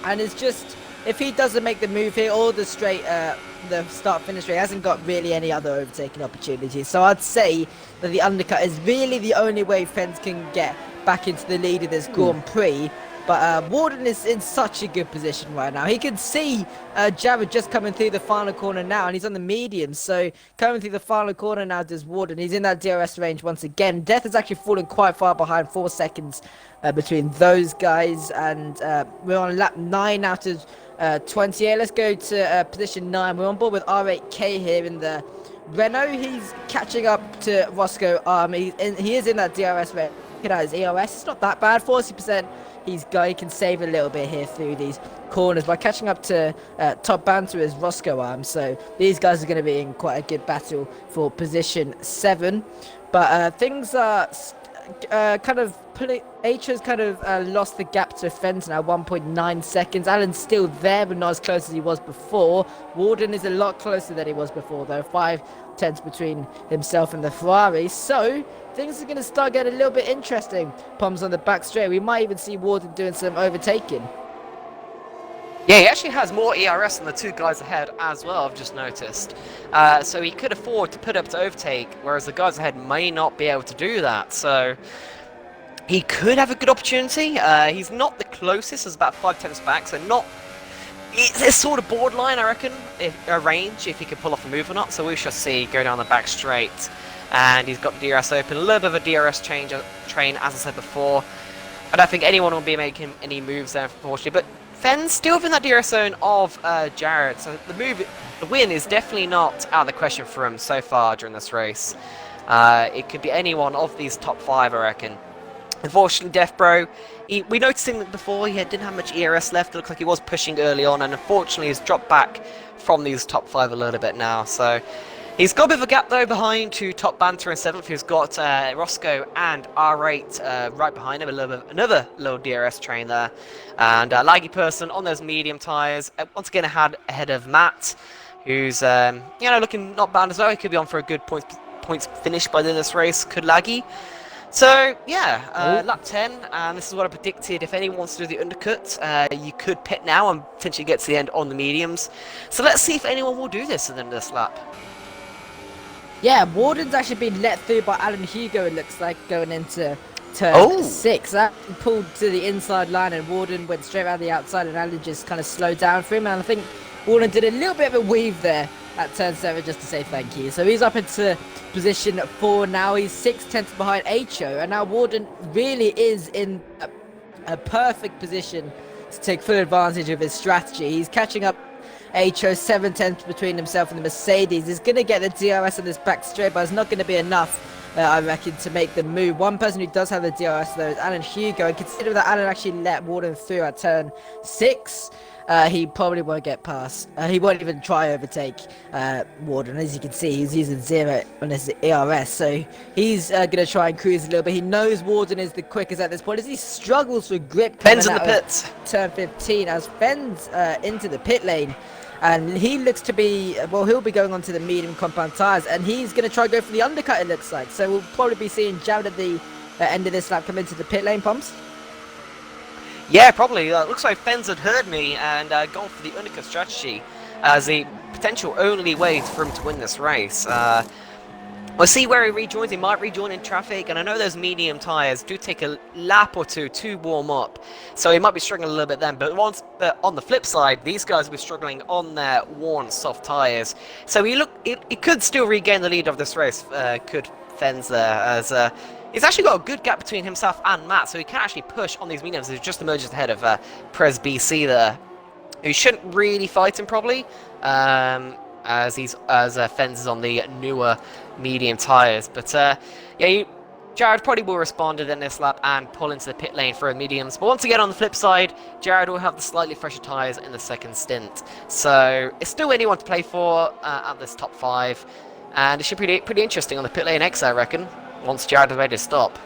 And it's just, if he doesn't make the move here, or the straight, the start-finish straight, hasn't got really any other overtaking opportunities. So I'd say that the undercut is really the only way Fens can get back into the lead of this Grand Prix. But Warden is in such a good position right now. He can see Jared just coming through the final corner now, and he's on the medium. So coming through the final corner now does Warden. He's in that DRS range once again. Death has actually fallen quite far behind, 4 seconds between those guys. And we're on lap 9 out of 28. Let's go to position 9. We're on board with R8K here in the Renault. He's catching up to Roscoe. He is in that DRS range. Look at his EOS. It's not that bad, 40%. He can save a little bit here through these corners by catching up to top banter as Roscoe Arms. So these guys are going to be in quite a good battle for position 7. But things are kind of Atra's kind of lost the gap to Fens now, 1.9 seconds. Alan's still there, but not as close as he was before. Warden is a lot closer than he was before, though. 5 tenths between himself and the Ferrari. So things are going to start getting a little bit interesting. Poms on the back straight. We might even see Warden doing some overtaking. Yeah, he actually has more ERS than the 2 guys ahead as well, I've just noticed. So he could afford to put up to overtake, whereas the guys ahead may not be able to do that. So he could have a good opportunity. He's not the closest, he's about 5 tenths back, so not... It's sort of borderline, I reckon, a range, if he can pull off a move or not. So we shall see, go down the back straight. And he's got the DRS open, a little bit of a DRS train, as I said before. I don't think anyone will be making any moves there, unfortunately. But Fen's still within that DRS zone of Jared, so the win is definitely not out of the question for him so far during this race. It could be any one of these top 5, I reckon. Unfortunately, Death Bro, we noticed him before, he didn't have much ERS left. It looked like he was pushing early on, and unfortunately he's dropped back from these top 5 a little bit now. So he's got a bit of a gap though behind to top banter in 7th, who's got Roscoe and R8 right behind him, another little DRS train there. And Laggy Person on those medium tyres, once again ahead of Matt, who's looking not bad as well. He could be on for a good points finish by the end of this race, could Laggy. So yeah, lap 10, and this is what I predicted. If anyone wants to do the undercut, you could pit now and potentially get to the end on the mediums. So let's see if anyone will do this at the end of this lap. Yeah, Warden's actually been let through by Alan Hugo, it looks like, going into turn Oh. 6. That pulled to the inside line and Warden went straight around the outside and Alan just kind of slowed down for him. And I think Warden did a little bit of a weave there at turn 7 just to say thank you. So he's up into position 4 now. He's 6/10 behind Acho. And now Warden really is in a perfect position to take full advantage of his strategy. He's catching up Acho 7/10 between himself and the Mercedes. He's going to get the DRS on this back straight, but it's not going to be enough, I reckon, to make the move. One person who does have the DRS though is Alan Hugo, and consider that Alan actually let Warden through at turn 6. He probably won't get past. He won't even try overtake Warden. As you can see, he's using 0 on his ERS, so he's going to try and cruise a little bit. He knows Warden is the quickest at this point as he struggles for grip. Fens in the pits. Turn 15 as Fens into the pit lane. And he looks to be, well, he'll be going on to the medium compound tyres, and he's going to try and go for the undercut, it looks like. So we'll probably be seeing Jared at the end of this lap come into the pit lane, Pumps. Yeah, probably. Looks like Fens had heard me and gone for the undercut strategy as the potential only way for him to win this race. We'll see where he rejoins. He might rejoin in traffic, and I know those medium tyres do take a lap or two to warm up, so he might be struggling a little bit then. But on the flip side, these guys will be struggling on their worn soft tyres. So he could still regain the lead of this race. Could Fens there, as he's actually got a good gap between himself and Matt, so he can actually push on these mediums. He just emerges ahead of Prez BC there, who shouldn't really fight him probably. As Fens is on the newer medium tyres. But yeah, Jared probably will respond in this lap and pull into the pit lane for mediums. But once again, on the flip side, Jared will have the slightly fresher tyres in the second stint. So it's still anyone to play for at this top 5. And it should be pretty interesting on the pit lane X, I reckon, once Jared is ready to stop.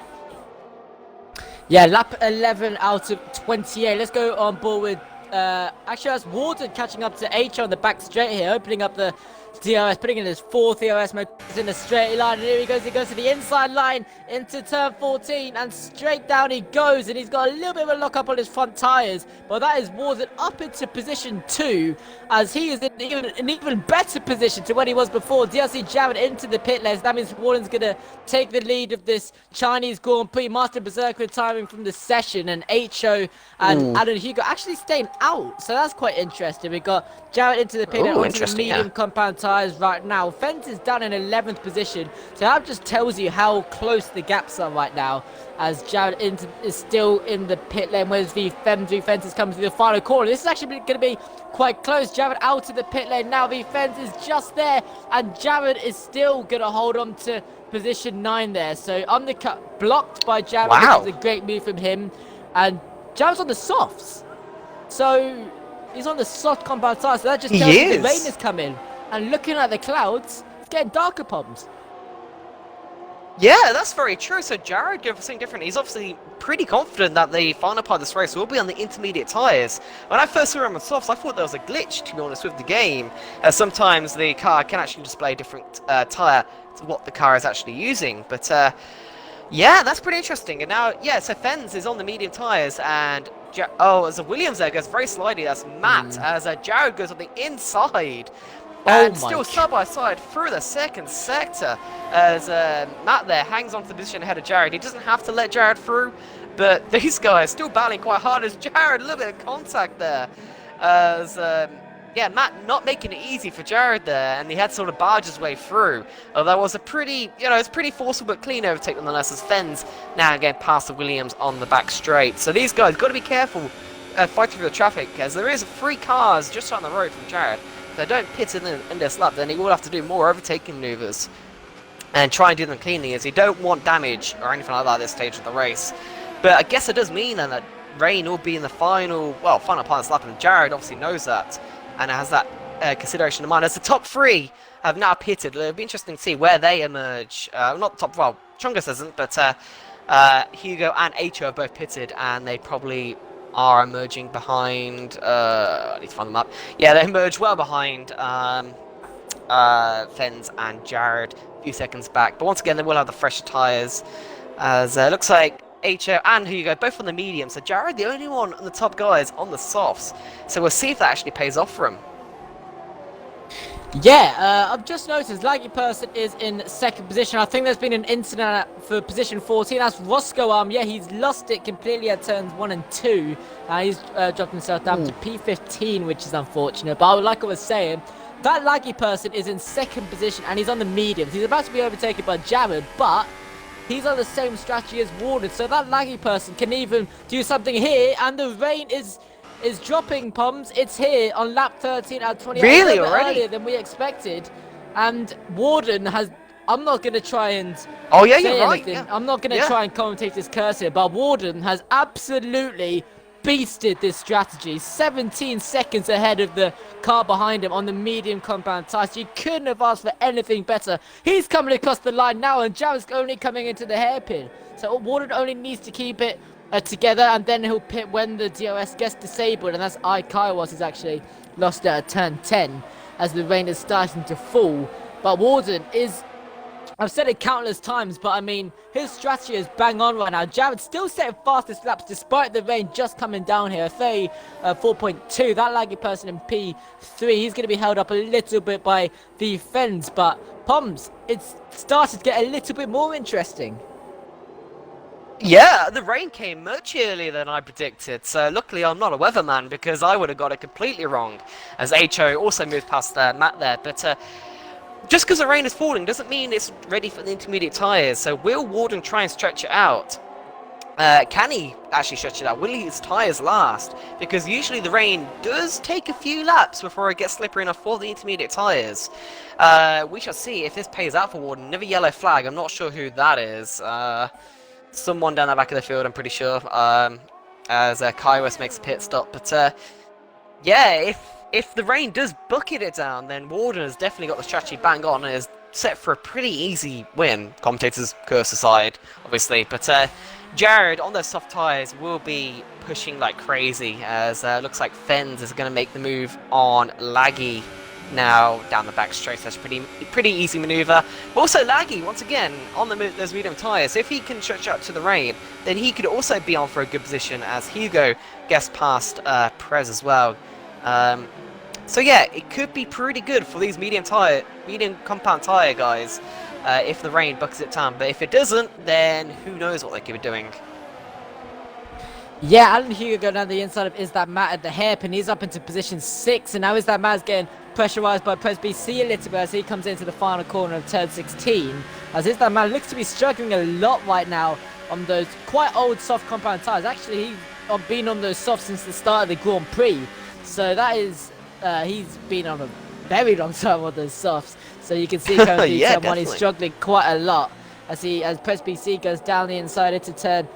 Yeah, lap 11 out of 28. Let's go on board with actually that's Warden catching up to H on the back straight here, opening up the DRS, putting in his 4th DRS mode in a straight line, and here he goes to the inside line into turn 14, and straight down he goes, and he's got a little bit of a lock up on his front tyres, but that is Warden up into position 2, as he is in an even better position to when he was before. DRC Jared into the pit lane. That means Warden's going to take the lead of this Chinese Grand Prix. Master Berserker retiring from the session, and HO and Alan Hugo actually staying out, so that's quite interesting. We got Jared into the pit lane, onto the medium compound tyres right now. Fence is down in 11th position, so that just tells you how close the gaps are right now, as Jared is still in the pit lane, whereas the Fence is coming to the final corner. This is actually going to be quite close. Jared out of the pit lane now. The Fence is just there, and Jared is still going to hold on to position 9 there. So undercut blocked by Jared. Wow. Which is a great move from him, and Jared's on the softs, so he's on the soft compound tyre, so that just tells you the rain is coming. And looking at the clouds, it's getting darker, Poms. Yeah, that's very true. So Jared going for something different. He's obviously pretty confident that the final part of this race will be on the intermediate tyres. When I first saw him on softs, I thought there was a glitch, to be honest, with the game. As sometimes the car can actually display a different tyre to what the car is actually using. But yeah, that's pretty interesting. And now, yeah, so Fens is on the medium tyres, and as a Williams there goes very slidey. That's Matt, as Jared goes on the inside. And still side by side through the second sector, as Matt there hangs on to the position ahead of Jared. He doesn't have to let Jared through, but these guys still battling quite hard, as Jared, a little bit of contact there, as yeah, Matt not making it easy for Jared there, and he had to sort of barge his way through. That was a pretty, it's pretty forceful but clean overtake nonetheless, as Fens now getting past the Williams on the back straight. So these guys got to be careful fighting through the traffic, as there is 3 cars just on the road from Jared. If they don't pit in this lap, then he will have to do more overtaking maneuvers and try and do them cleanly, as he don't want damage or anything like that at this stage of the race. But I guess it does mean then that rain will be in the final part of this lap, and Jared obviously knows that and has that consideration in mind. As the top 3 have now pitted, it'll be interesting to see where they emerge. Not top, well, Chungus isn't, but Hugo and Acho have both pitted, and they probably are emerging behind, I need to find them up. Yeah, they emerge well behind Fens and Jared, a few seconds back. But once again, they will have the fresher tyres, as it looks like Ho and Hugo both on the medium. So Jared, the only one on the top guys on the softs. So we'll see if that actually pays off for him. Yeah, I've just noticed Laggy Person is in second position. I think there's been an incident for position 14. That's Roscoe. Yeah, he's lost it completely at turns 1 and 2. He's dropped himself down to P15, which is unfortunate. But like I was saying, that Laggy Person is in second position and he's on the mediums. He's about to be overtaken by Jared, but he's on the same strategy as Warden. So that Laggy Person can even do something here, and the rain is dropping, Poms. It's here on lap 13 at 28. Really, a bit already? earlier than we expected. And Warden has... I'm not going to try and Oh yeah, say you're right. anything. Yeah. I'm not going to try and commentate this curse here, but Warden has absolutely beasted this strategy. 17 seconds ahead of the car behind him on the medium compound tires. You couldn't have asked for anything better. He's coming across the line now, and Jared's only coming into the hairpin. So Warden only needs to keep it together, and then he'll pit when the DRS gets disabled, and that's Kairos who's actually lost at turn 10 as the rain is starting to fall. But Warden is, I've said it countless times, but I mean, his strategy is bang on right now. Jared's still setting fastest laps despite the rain just coming down here. 34.2. That Laggy Person in P3, he's going to be held up a little bit by the fence, but Poms, it's started to get a little bit more interesting. Yeah, the rain came much earlier than I predicted, so luckily I'm not a weatherman because I would have got it completely wrong, as HO also moved past Matt there. But just because the rain is falling doesn't mean it's ready for the intermediate tyres, so will Warden try and stretch it out? Can he actually stretch it out? Will his tyres last? Because usually the rain does take a few laps before it gets slippery enough for the intermediate tyres. We shall see if this pays out for Warden. Another yellow flag, I'm not sure who that is. Someone down the back of the field, I'm pretty sure, as Kairos makes a pit stop. But yeah, if the rain does bucket it down, then Warden has definitely got the strategy bang on and is set for a pretty easy win. Commentators curse aside, obviously. But Jared, on those soft tyres, will be pushing like crazy, as looks like Fens is going to make the move on Laggy now down the back straight. That's pretty easy maneuver. But also Laggy, once again, on those medium tyres. If he can stretch out to the rain, then he could also be on for a good position, as Hugo gets past Prez as well. So yeah, it could be pretty good for these medium compound tyre guys if the rain buckets it down. But if it doesn't, then who knows what they could be doing. Yeah, Alan Hugo going down the inside of Is That Matt at the hairpin. He's up into position 6, and now Is That Matt's getting pressurised by Prez BC a little bit as he comes into the final corner of turn 16. As Is That Matt looks to be struggling a lot right now on those quite old soft compound tyres. Actually, he's been on those softs since the start of the Grand Prix. So that is, he's been on a very long time on those softs. So you can see currently yeah, turn 1 he's struggling quite a lot as Prez BC goes down the inside into turn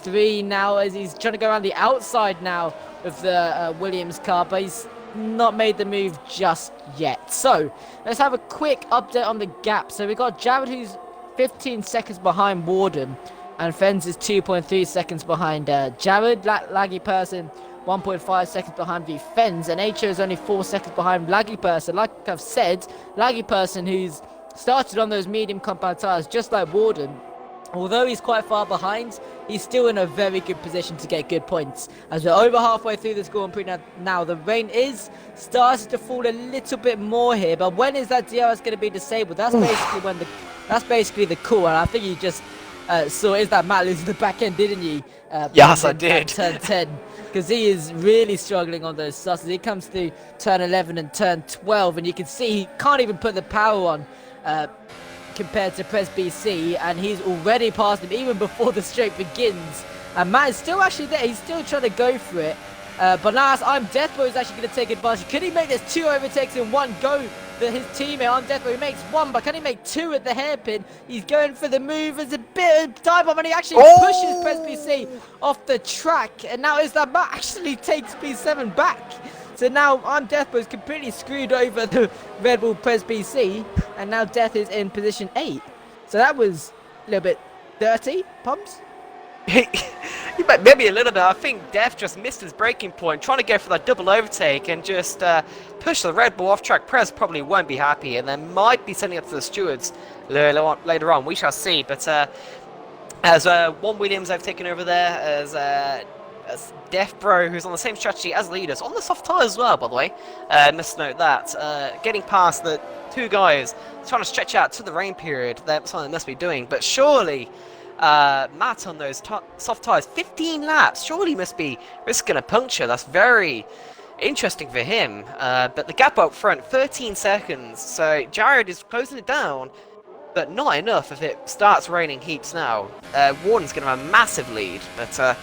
3 now, as he's trying to go around the outside now of the Williams car, but he's not made the move just yet. So let's have a quick update on the gap. So we got Jared, who's 15 seconds behind Warden, and Fens is 2.3 seconds behind Jared. Laggy Person 1.5 seconds behind the Fens, and HO is only 4 seconds behind Laggy Person. Like I've said, Laggy Person, who's started on those medium compound tires just like Warden, although he's quite far behind, he's still in a very good position to get good points. As we're over halfway through this Grand Prix now, the rain is starting to fall a little bit more here. But when is that DRS going to be disabled? That's basically the call. And I think you just saw Is That Matt losing the back end, didn't you? Yes, I did. Turn 10, because he is really struggling on those susses. He comes through turn 11 and turn 12, and you can see he can't even put the power on. Compared to Prez BC, and he's already passed him even before the straight begins. And Matt is still actually there. He's still trying to go for it. But now I'm Deathbow is actually going to take advantage. Can he make this 2 overtakes in one go? His teammate on Deathbow, he makes 1, but can he make 2 at the hairpin? He's going for the move. There's a bit of dive bomb, and he actually pushes Prez BC off the track. And now Is That Matt actually takes P7 back. So now Death was completely screwed over the Red Bull Prez BC, and now Death is in position 8. So that was a little bit dirty, Pumps. Maybe a little bit. I think Death just missed his breaking point, trying to go for that double overtake and just push the Red Bull off track. Prez probably won't be happy, and then might be sending it to the stewards later on. We shall see. But as one Williams have taken over there, as As Def Bro, who's on the same strategy as leaders, on the soft tire as well, by the way. Must note that. Getting past the two guys, trying to stretch out to the rain period. That's something they must be doing. But surely, Matt on those soft tires, 15 laps, surely must be risking a puncture. That's very interesting for him. But the gap up front, 13 seconds. So Jared is closing it down, but not enough if it starts raining heaps now. Warden's going to have a massive lead, but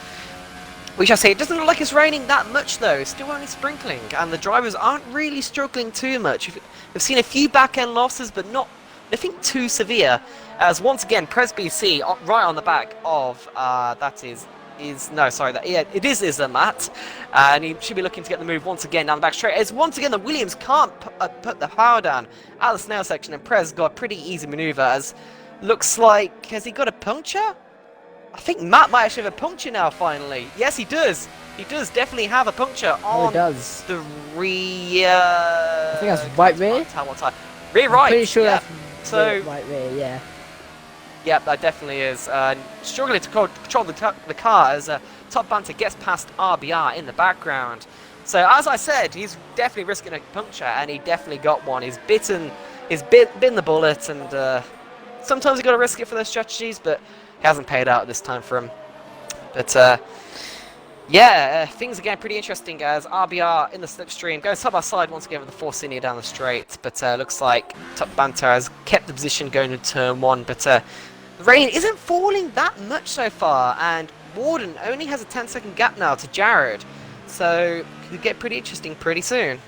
we shall say it doesn't look like it's raining that much though. It's still only sprinkling, and the drivers aren't really struggling too much. We've seen a few back-end losses, but nothing too severe. As once again, Pres BC right on the back of it is Matt, and he should be looking to get the move once again down the back straight. As once again the Williams can't put the power down out of the snail section, and Pres got a pretty easy maneuver. As looks like, has he got a puncture? I think Matt might actually have a puncture now, finally. Yes, he does. He does definitely have a puncture on the rear. I think that's right rear. Rear right. I'm pretty sure that's so right rear, yeah. Yep, that definitely is. Struggling to control the car as Top Banter gets past RBR in the background. So, as I said, he's definitely risking a puncture, and he definitely got one. He's bitten the bullet, and sometimes you've got to risk it for those strategies, but it hasn't paid out this time for him. But things again pretty interesting as RBR in the slipstream, going side by side once again with the Force India down the straight. But looks like Top Banter has kept the position going into turn one. But the rain isn't falling that much so far, and Warden only has a 10-second gap now to Jared. So it could get pretty interesting pretty soon.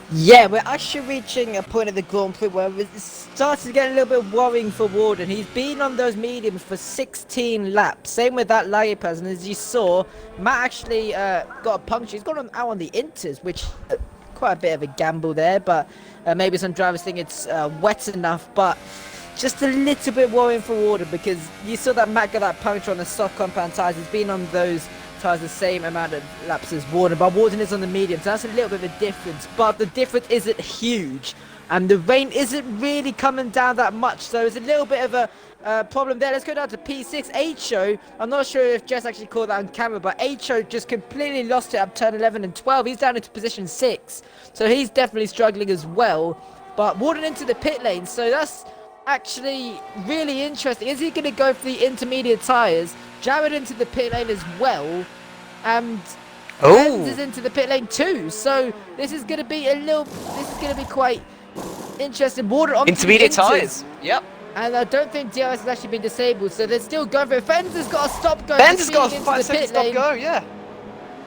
Yeah, we're actually reaching a point of the Grand Prix where it's starting to get a little bit worrying for Warden. He's been on those mediums for 16 laps. Same with that laggy person. As you saw, Matt actually got a puncture. He's gone out on the inters, which quite a bit of a gamble there. But maybe some drivers think it's wet enough. But just a little bit worrying for Warden, because you saw that Matt got that puncture on the soft compound tyres. He's been on those tyres the same amount of laps as Warden, but Warden is on the medium, so that's a little bit of a difference. But the difference isn't huge, and the rain isn't really coming down that much, so it's a little bit of a problem there. Let's go down to P6. H-O, I'm not sure if Jess actually caught that on camera, but H-O just completely lost it up turn 11 and 12. He's down into position 6, so he's definitely struggling as well. But Warden into the pit lane, so that's actually really interesting. Is he going to go for the intermediate tyres? Jared into the pit lane as well, and Benz is into the pit lane too. So this is going to be quite interesting. Warden on intermediate tyres. Yep. And I don't think DRS has actually been disabled, so they're still going for it. Fenz has got a stop go. Benz has got a 5-second stop go. Yeah.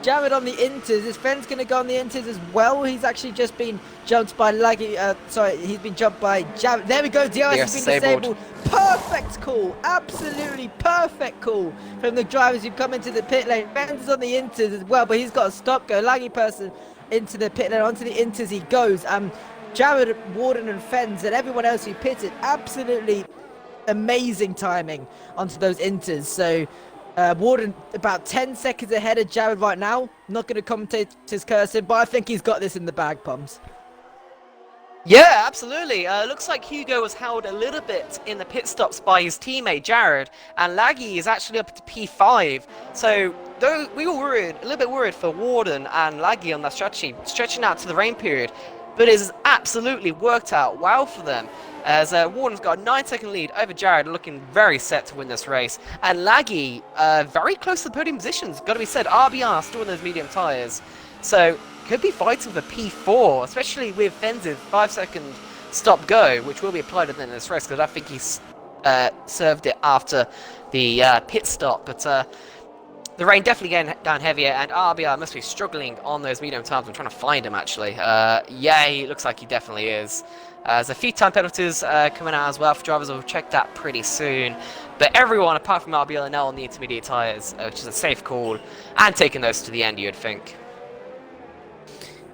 Jared on the inters. Is Fenz going to go on the inters as well? He's actually just been jumped by Laggy. He's been jumped by Jared. There we go. DRS has been disabled. Perfect call. Absolutely perfect call from the drivers who come into the pit lane. Fenz is on the inters as well, but he's got a stop go. Laggy person into the pit lane. Onto the inters he goes. Jared, Warden and Fenz and everyone else who pitted, absolutely amazing timing onto those inters. So Warden about 10 seconds ahead of Jared right now. Not going to commentate his cursing, but I think he's got this in the bag, Pums. Yeah, absolutely. Looks like Hugo was held a little bit in the pit stops by his teammate Jared, and Laggy is actually up to P5. So though we were a little bit worried for Warden and Laggy on that strategy, stretching out to the rain period, but it has absolutely worked out well for them, as Warden's got a 9-second lead over Jared, looking very set to win this race. And Laggy, very close to the podium positions, got to be said. RBR still in those medium tyres, so could be fighting for P4, especially with Fenz's 5-second stop go, which will be applied at the end of this race, because I think he's served it after the pit stop. But the rain definitely getting down heavier, and RBR must be struggling on those medium times. I'm trying to find him, actually. Yeah, he looks like he definitely is. There's a few time penalties coming out as well for drivers. We'll check that pretty soon. But everyone, apart from RBR, are now on the intermediate tyres, which is a safe call, and taking those to the end, you'd think.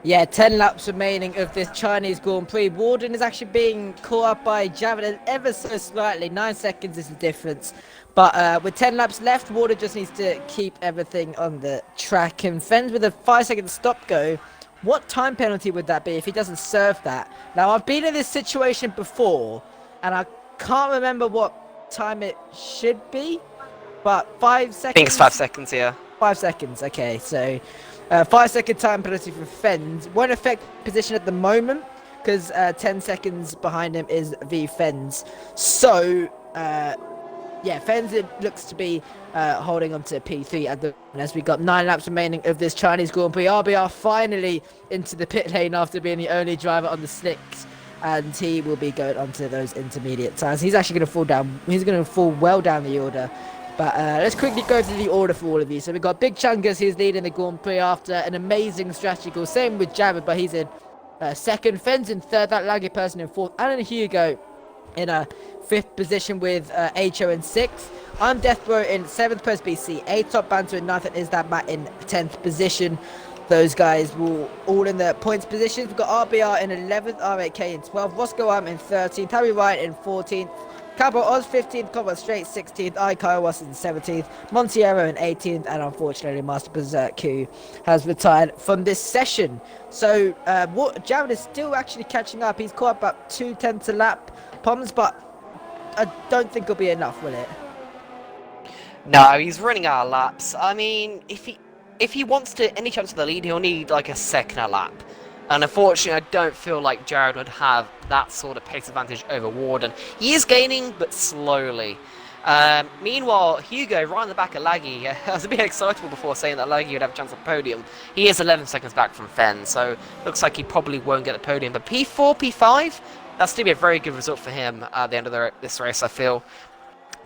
Yeah, 10 laps remaining of this Chinese Grand Prix. Warden is actually being caught up by Javid ever so slightly. 9 seconds is the difference. But with 10 laps left, Warden just needs to keep everything on the track. And Fenz with a 5-second stop go. What time penalty would that be if he doesn't serve that? Now, I've been in this situation before, and I can't remember what time it should be. But 5 seconds. I think it's 5 seconds, yeah. 5 seconds. Okay, so 5-second time penalty for Fens. Won't affect position at the moment because 10 seconds behind him is V Fens. So yeah, Fens it looks to be holding on to P3 at the moment as we got 9 laps remaining of this Chinese Grand Prix. RBR finally into the pit lane after being the only driver on the slicks, and he will be going onto those intermediate times. He's actually going to fall down. He's going to fall well down the order. But let's quickly go through the order for all of you. So we've got Big Chungus, who's leading the Grand Prix after an amazing strategy call. Same with Jared, but he's in second. Fens in third. That laggy person in fourth. Alan Hugo in a fifth position with HO in sixth. I'm Deathbro in seventh, Post BC. A Top Banter in ninth, and Is That Matt in 10th position. Those guys will all in the points positions. We've got RBR in 11th, R8K in 12th, Roscoe Arm in 13th, Harry Ryan in 14th, Cabo Oz 15th, Combat Straight 16th, I Kyle was in 17th, Montiero in 18th, and unfortunately Master Berserk, who has retired from this session. So Jared is still actually catching up. He's caught about 2/10 a lap, Poms, but I don't think it'll be enough, will it? No, he's running out of laps. I mean, if he wants to any chance of the lead, he'll need like a second a lap. And unfortunately, I don't feel like Jared would have that sort of pace advantage over Warden. He is gaining, but slowly. Meanwhile, Hugo, right on the back of Laggy, I was a bit excitable before saying that Laggy would have a chance at podium. He is 11 seconds back from Fen, so looks like he probably won't get the podium. But P4, P5, that's still be a very good result for him at the end of this race, I feel.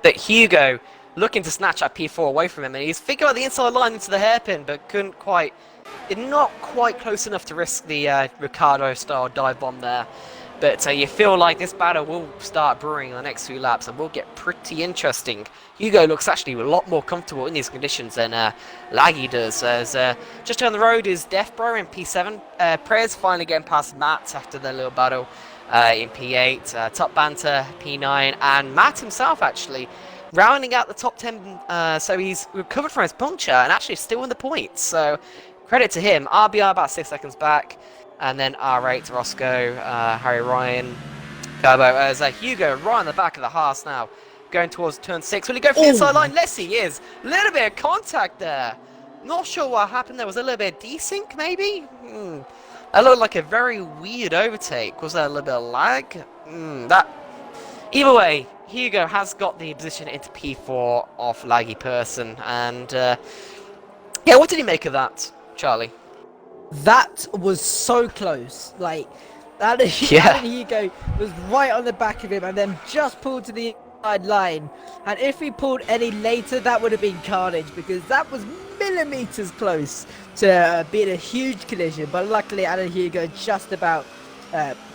But Hugo, looking to snatch that P4 away from him, and he's figured out the inside line into the hairpin, but not quite close enough to risk the Ricardo-style dive bomb there. But you feel like this battle will start brewing in the next few laps and will get pretty interesting. Hugo looks actually a lot more comfortable in these conditions than Laggy does. As just down the road is Deathbro in P7. Prez finally getting past Matt after their little battle in P8. Top Banter P9, and Matt himself actually rounding out the top 10. So he's recovered from his puncture and actually still in the points. So credit to him. RBR about 6 seconds back. And then R8, Roscoe, Harry Ryan, Turbo, as Hugo right on the back of the Haas now, going towards turn 6. Will he go for the inside line? Yes, he is. A little bit of contact there. Not sure what happened there. Was a little bit of desync, maybe? That looked like a very weird overtake. Was there a little bit of lag? Either way, Hugo has got the position into P4 off Laggy person. And, yeah, what did he make of that, Charlie? That was so close. Like, Alan Hugo was right on the back of him and then just pulled to the inside line. And if he pulled any later, that would have been carnage, because that was millimeters close to being a huge collision. But luckily, Alan Hugo just about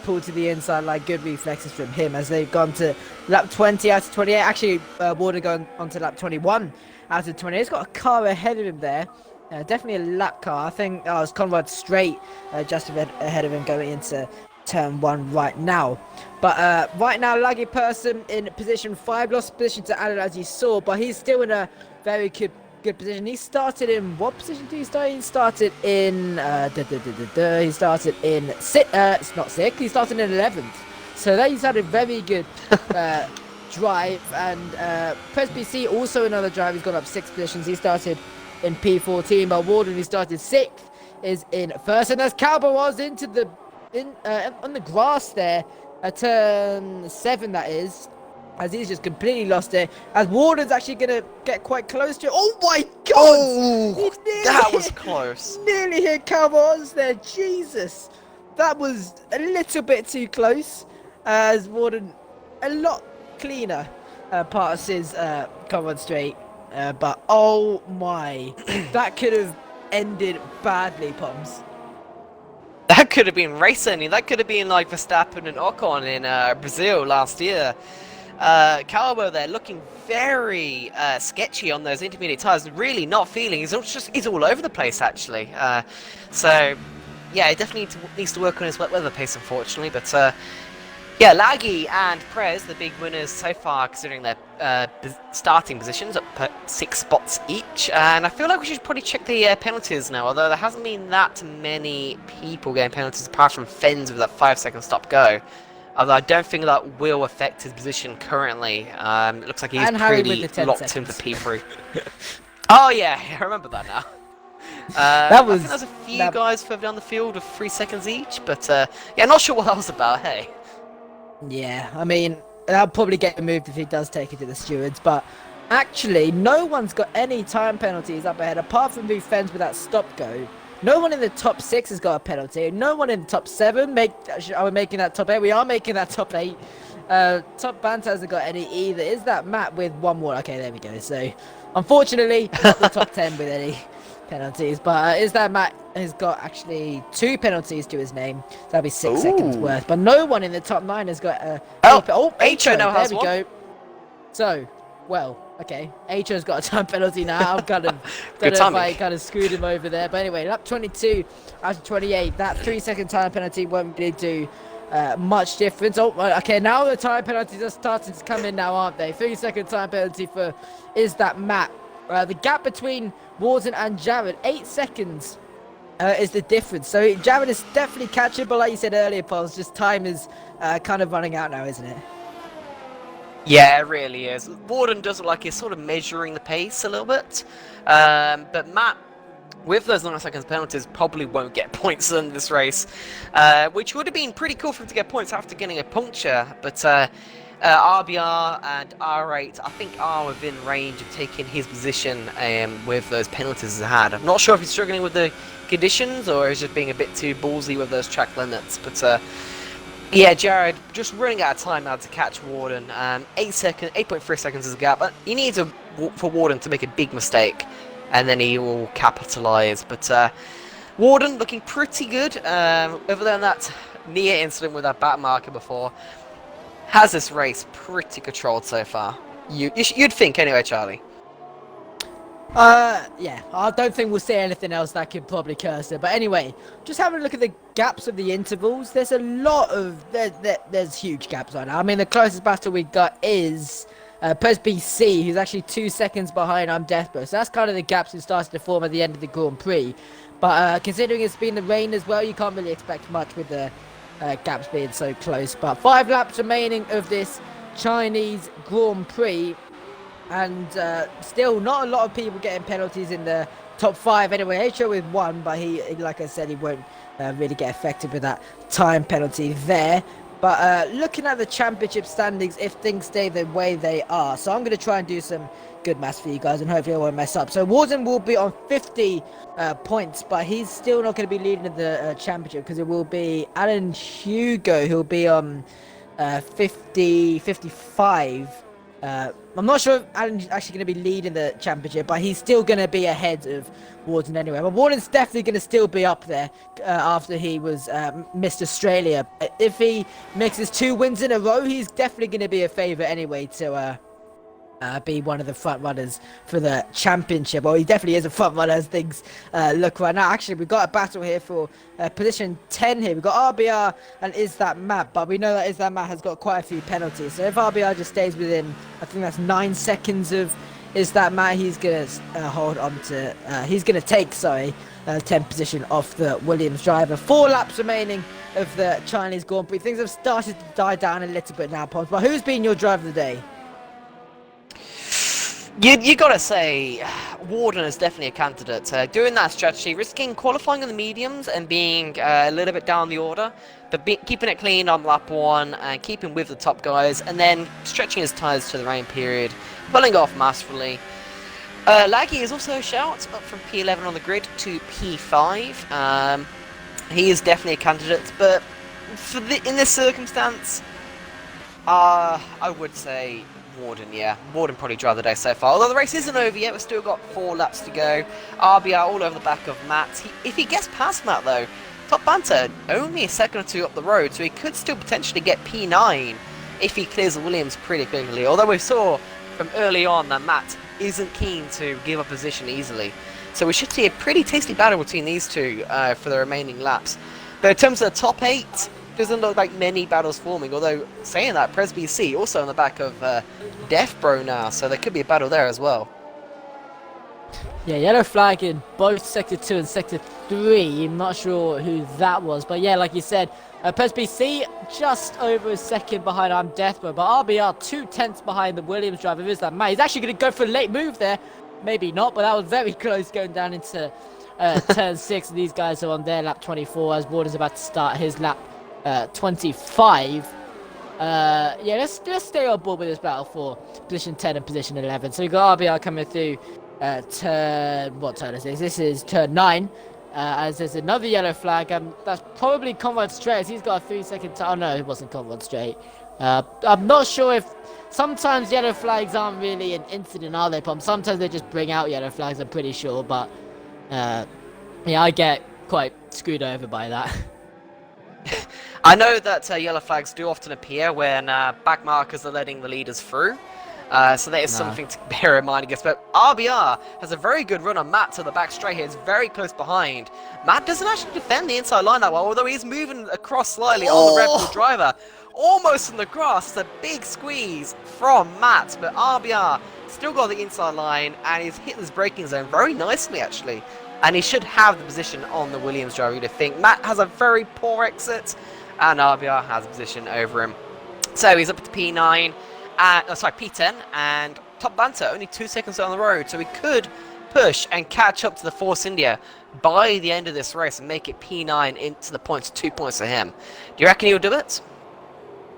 pulled to the inside line. Good reflexes from him as they've gone to lap 20 out of 28. Actually, Warner going on to lap 21 out of 28. He's got a car ahead of him there. Definitely a lap car. I think it's Conrad Straight just ahead of him going into turn 1 right now. But right now, Laggy person in position 5, lost position to Alan as you saw, but he's still in a very good position. He started in what position did he start? He started in he started in it's not sick. He started in 11th. So he's had a very good drive. And Press BC also another drive. He's gone up 6 positions. He started in P14, but Warden, who started 6th, is in 1st, and as Cowboy was into the on the grass there at turn 7, that is, as he's just completely lost it, as Warden's actually gonna get quite close to it. Oh my god! Oh, that was close. Nearly hit Cowboys there. Jesus, that was a little bit too close, as Warden a lot cleaner passes Conrad Straight. But oh my, that could have ended badly, Poms. That could have been racing. That could have been like Verstappen and Ocon in Brazil last year. Calvo there looking very sketchy on those intermediate tyres, really not feeling. He's all over the place actually. So yeah, he definitely needs to work on his wet weather pace, unfortunately. But yeah, Laggy and Prez, the big winners so far, considering their starting positions at 6 spots each. And I feel like we should probably check the penalties now, although there hasn't been that many people getting penalties apart from Fens with that 5-second stop go. Although I don't think that will affect his position currently. It looks like he's pretty locked into P3. Oh yeah, I remember that now. That I was think there's a few guys further down the field with 3 seconds each, but yeah, not sure what that was about. Hey. Yeah, I mean, that'll probably get removed if he does take it to the stewards, but actually, no one's got any time penalties up ahead, apart from who fends with that stop-go. No one in the top 6 has got a penalty. No one in the top 7. Are we making that top 8? We are making that top 8. Top Banter hasn't got any either. Is that Matt with 1 more? Okay, there we go. So, unfortunately, not the top 10 with any penalties, but is that Matt has got actually 2 penalties to his name. So that'll be 6 seconds worth. But no one in the top 9 has got a... H.O. now has there we one. go. So, well, okay. H.O.'s got a time penalty now. I'm kind of... Good don't know if timing. I kind of screwed him over there. But anyway, lap 22 out of 28. That 3-second time penalty won't really do much difference. Oh, okay, now the time penalties are starting to come in now, aren't they? 3-second time penalty for is that Matt. The gap between Warden and Jared, 8 seconds is the difference. So Jared is definitely catching, but like you said earlier, Paul, just time is kind of running out now, isn't it? Yeah, it really is. Warden does look like he's sort of measuring the pace a little bit, but Matt, with those 9 seconds penalties, probably won't get points in this race, which would have been pretty cool for him to get points after getting a puncture, but RBR and R8, I think, are within range of taking his position with those penalties he's had. I'm not sure if he's struggling with the conditions or is just being a bit too ballsy with those track limits, but yeah, Jared just running out of time now to catch Warden. 8.3 seconds is the gap, but he needs for Warden to make a big mistake, and then he will capitalise. But Warden looking pretty good, other than that near incident with that back marker before. Has this race pretty controlled so far? You'd think anyway, Charlie. Yeah, I don't think we'll say anything else that could probably curse it. But anyway, just having a look at the gaps of the intervals. There's a lot of there's huge gaps right now. I mean, the closest battle we got is Presby C, who's actually 2 seconds behind I'm Deathbro. So that's kind of the gaps that started to form at the end of the Grand Prix. But considering it's been the rain as well, you can't really expect much with the gaps being so close. But 5 laps remaining of this Chinese Grand Prix, and still not a lot of people getting penalties in the top 5 anyway. H.O. with 1, but he, like I said, he won't really get affected with that time penalty there. But looking at the championship standings, if things stay the way they are, so I'm going to try and do some good maths for you guys, and hopefully I won't mess up. So Warden will be on 50 points, but he's still not going to be leading the championship, because it will be Alan Hugo who'll be on 55. I'm not sure if Alan's actually going to be leading the championship, but he's still going to be ahead of Warden anyway. But Warden's definitely going to still be up there after he was missed Australia. If he mixes 2 wins in a row, he's definitely going to be a favourite anyway to be one of the front runners for the championship. Well, he definitely is a front runner as things look right now. Actually, we've got a battle here for position 10 here. We've got RBR and Is That Matt, but we know that Is That Matt has got quite a few penalties. So if RBR just stays within, I think that's 9 seconds of Is That Matt, he's going to hold on to, he's going to take, 10th position off the Williams driver. 4 laps remaining of the Chinese Grand Prix. Things have started to die down a little bit now, Pons, but who's been your driver of the day? You gotta say, Warden is definitely a candidate. Doing that strategy, risking qualifying on the mediums and being a little bit down the order, but keeping it clean on lap 1 and keeping with the top guys, and then stretching his tyres to the rain period, pulling off masterfully. Laggy is also a shout, up from P11 on the grid to P5. He is definitely a candidate, but in this circumstance, I would say Warden, yeah. Warden probably drive the day so far. Although the race isn't over yet, we've still got 4 laps to go. RBR all over the back of Matt. If he gets past Matt though, Top Banter only a second or 2 up the road, so he could still potentially get P9 if he clears the Williams pretty quickly. Although we saw from early on that Matt isn't keen to give up position easily. So we should see a pretty tasty battle between these two for the remaining laps. But in terms of the top 8, doesn't look like many battles forming, although saying that, Presby C also on the back of Deathbro now, so there could be a battle there as well. Yeah, yellow flag in both Sector 2 and Sector 3. I'm not sure who that was, but yeah, like you said, Presby C just over a second behind I'm Deathbro, but RBR 2 tenths behind the Williams driver. Is that Matt? He's actually going to go for a late move there. maybe not, but that was very close going down into turn 6. And these guys are on their lap 24 as Warden's about to start his lap 25. Yeah, let's stay on board with this battle for position 10 and position 11. So we've got RBR coming through what turn is this? This is turn 9. As there's another yellow flag, that's probably Conrad Straight, as he's got a 3-second time. Oh no, it wasn't Conrad Straight. I'm not sure if sometimes yellow flags aren't really an incident, are they, Pom? Sometimes they just bring out yellow flags, I'm pretty sure, but yeah, I get quite screwed over by that. I know that yellow flags do often appear when back markers are letting the leaders through. So that is something to bear in mind, I guess. But RBR has a very good run on Matt to the back straight here. It's very close behind. Matt doesn't actually defend the inside line that well, although he's moving across slightly on the Red Bull driver. Almost in the grass. It's a big squeeze from Matt, but RBR still got the inside line, and he's hit this braking zone very nicely, actually. And he should have the position on the Williams driver, you'd think. Matt has a very poor exit, and RBR has a position over him. So he's up to P9. P10, and Top Banter only 2 seconds down the road, so we could push and catch up to the Force India by the end of this race and make it P9 into the points, 2 points to him. Do you reckon he'll do it?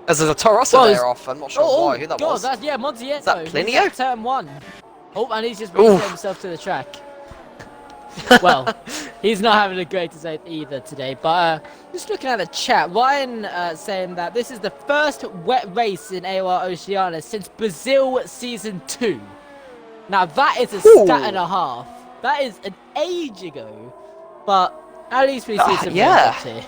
As there's a Torosso there off, I'm not sure why, who that was. That's, yeah, Montietto. Is that Plinio? Turn 1. Oh, and he's just moved himself to the track. Well, he's not having a great day either today, but just looking at the chat, Ryan saying that this is the first wet race in AOR Oceania since Brazil Season 2. Now that is a stat and a half. That is an age ago, but at least we see some results here.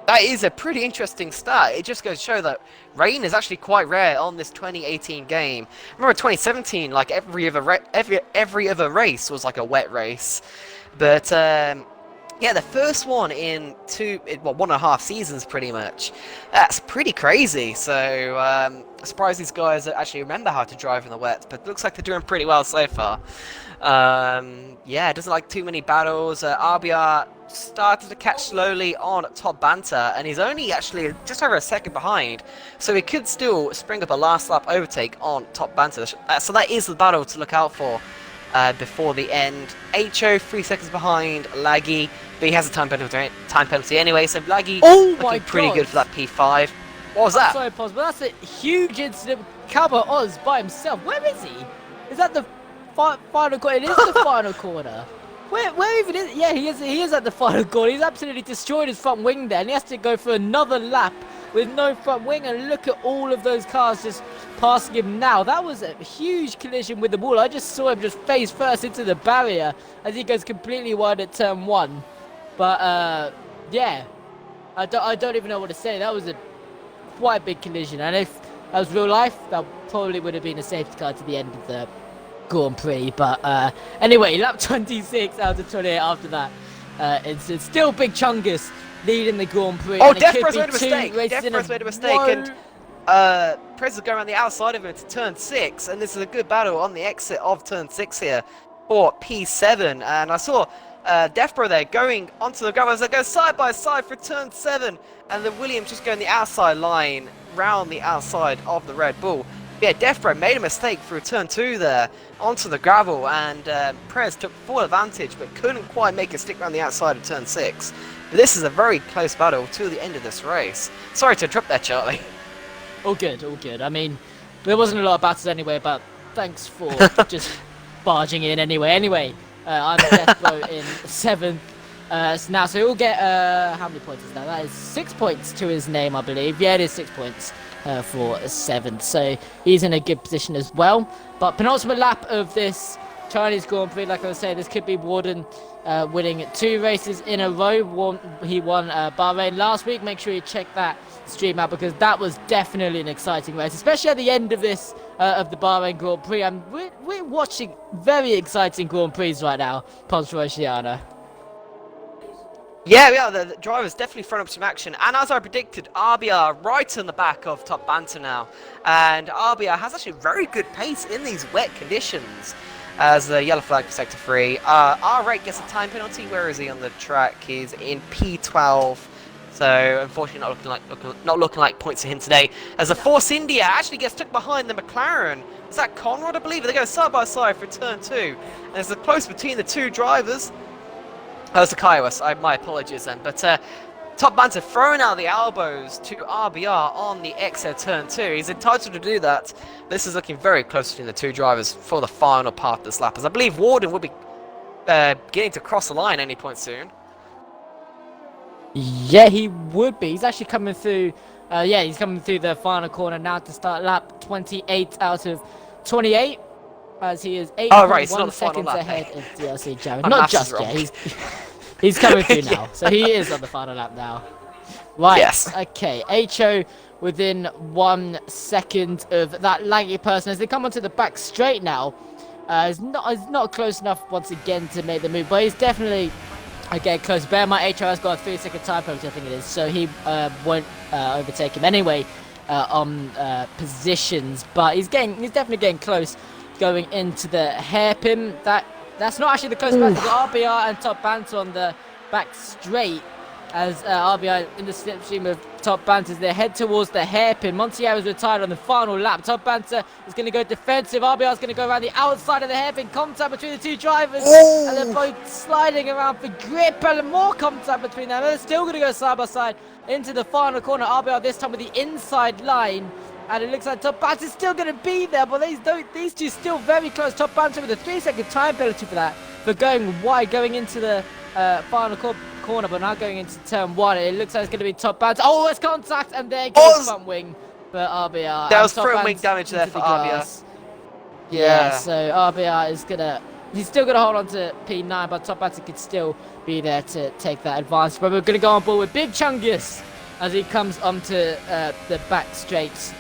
That is a pretty interesting stat. It just goes to show that rain is actually quite rare on this 2018 game. Remember 2017, like every other race was like a wet race. But yeah, the first one in 1.5 seasons pretty much. That's pretty crazy. So I'm surprised these guys actually remember how to drive in the wet, but it looks like they're doing pretty well so far. Yeah, it doesn't like too many battles. RBR started to catch slowly on Top Banter, and he's only actually just over a second behind, so he could still spring up a last lap overtake on Top Banter. So that is the battle to look out for before the end. HO 3 seconds behind Laggy, but he has a time penalty anyway, so Laggy looking pretty good for that P5. What was that? Sorry, Pos, but that's a huge incident. Cowboy Oz by himself. Where is he? Is that the final corner? It is the final corner. Where even is? Yeah, he is at the final corner. He's absolutely destroyed his front wing there, and he has to go for another lap with no front wing. And look at all of those cars just passing him now. That was a huge collision with the wall. I just saw him just face first into the barrier as he goes completely wide at turn 1. But yeah, I don't even know what to say. That was a quite big collision, and if that was real life, that probably would have been a safety car to the end of the Grand Prix. But anyway, lap 26 out of 28 after that. It's still Big Chungus leading the Grand Prix. Oh, Defro's made a mistake. Defro's made a mistake, and Prez is going around the outside of him to turn 6, and this is a good battle on the exit of turn 6 here for P7. And I saw Defro there going onto the gravel as they go side by side for turn 7, and the Williams just going the outside line round the outside of the Red Bull. Yeah, Defro made a mistake through turn 2 there onto the gravel, and Prez took full advantage but couldn't quite make it stick around the outside of turn 6. But this is a very close battle to the end of this race. Sorry to interrupt there, Charlie. All good, all good. I mean, there wasn't a lot of battles anyway, but thanks for just barging in anyway. Anyway, I'm Defro in 7th. Now, so he'll get, how many points is that? That is 6 points to his name, I believe. Yeah, it is 6 points for 7th. So he's in a good position as well. But penultimate lap of this Chinese Grand Prix, like I was saying, this could be Warden winning 2 races in a row. He won Bahrain last week. Make sure you check that stream out, because that was definitely an exciting race, especially at the end of this of the Bahrain Grand Prix. And we're watching very exciting Grand Prix right now, Pons for Oceania. Yeah, the driver's definitely thrown up some action, and as I predicted, RBR right in the back of Top Banter now, and RBR has actually very good pace in these wet conditions as the yellow flag for Sector 3. R8 gets a time penalty. Where is he on the track? He's in P12. So unfortunately, not looking like points for him today. As the Force India actually gets stuck behind the McLaren. Is that Conrad, I believe? They go side by side for turn 2. And there's a close between the two drivers. Oh, it's a Kairos. My apologies then. But Top Banter throwing out the elbows to RBR on the exit turn 2. He's entitled to do that. This is looking very close between the two drivers for the final part of this lap. As I believe Warden will be getting to cross the line any point soon. Yeah, he would be. He's actually coming through. Yeah, he's coming through the final corner now to start lap 28 out of 28. As he is 8.1 seconds ahead of DLC Jared. Not just yet. He's coming through now. So he is on the final lap now. Right. Yes. Okay. HO within 1 second of that laggy person as they come onto the back straight now. He's not close enough once again to make the move, but he's definitely getting close. Bear in mind, HO has got a 3-second time penalty, I think it is, so he won't overtake him anyway on positions. But he's definitely getting close going into the hairpin. That's not actually the close battle. RBR and Top Banter on the back straight as RBR in the slipstream of Top Banter as they head towards the hairpin. Montiel is retired on the final lap. Top Banter is going to go defensive. RBR is going to go around the outside of the hairpin. Contact between the two drivers. And they're both sliding around for grip and more contact between them. They're still going to go side by side into the final corner. RBR this time with the inside line. And it looks like Top Banter is still going to be there, but these two still very close. Top Banter with a 3-second time penalty for that, for going wide, going into the final corner, but now going into turn 1. It looks like it's going to be Top Banter. Oh, it's contact, and there goes front wing for RBR. There was front wing damage there for RBR. Yeah, so RBR is he's still going to hold on to P9, but Top Banter could still be there to take that advantage. But we're going to go on board with Big Chungus as he comes onto the back straights.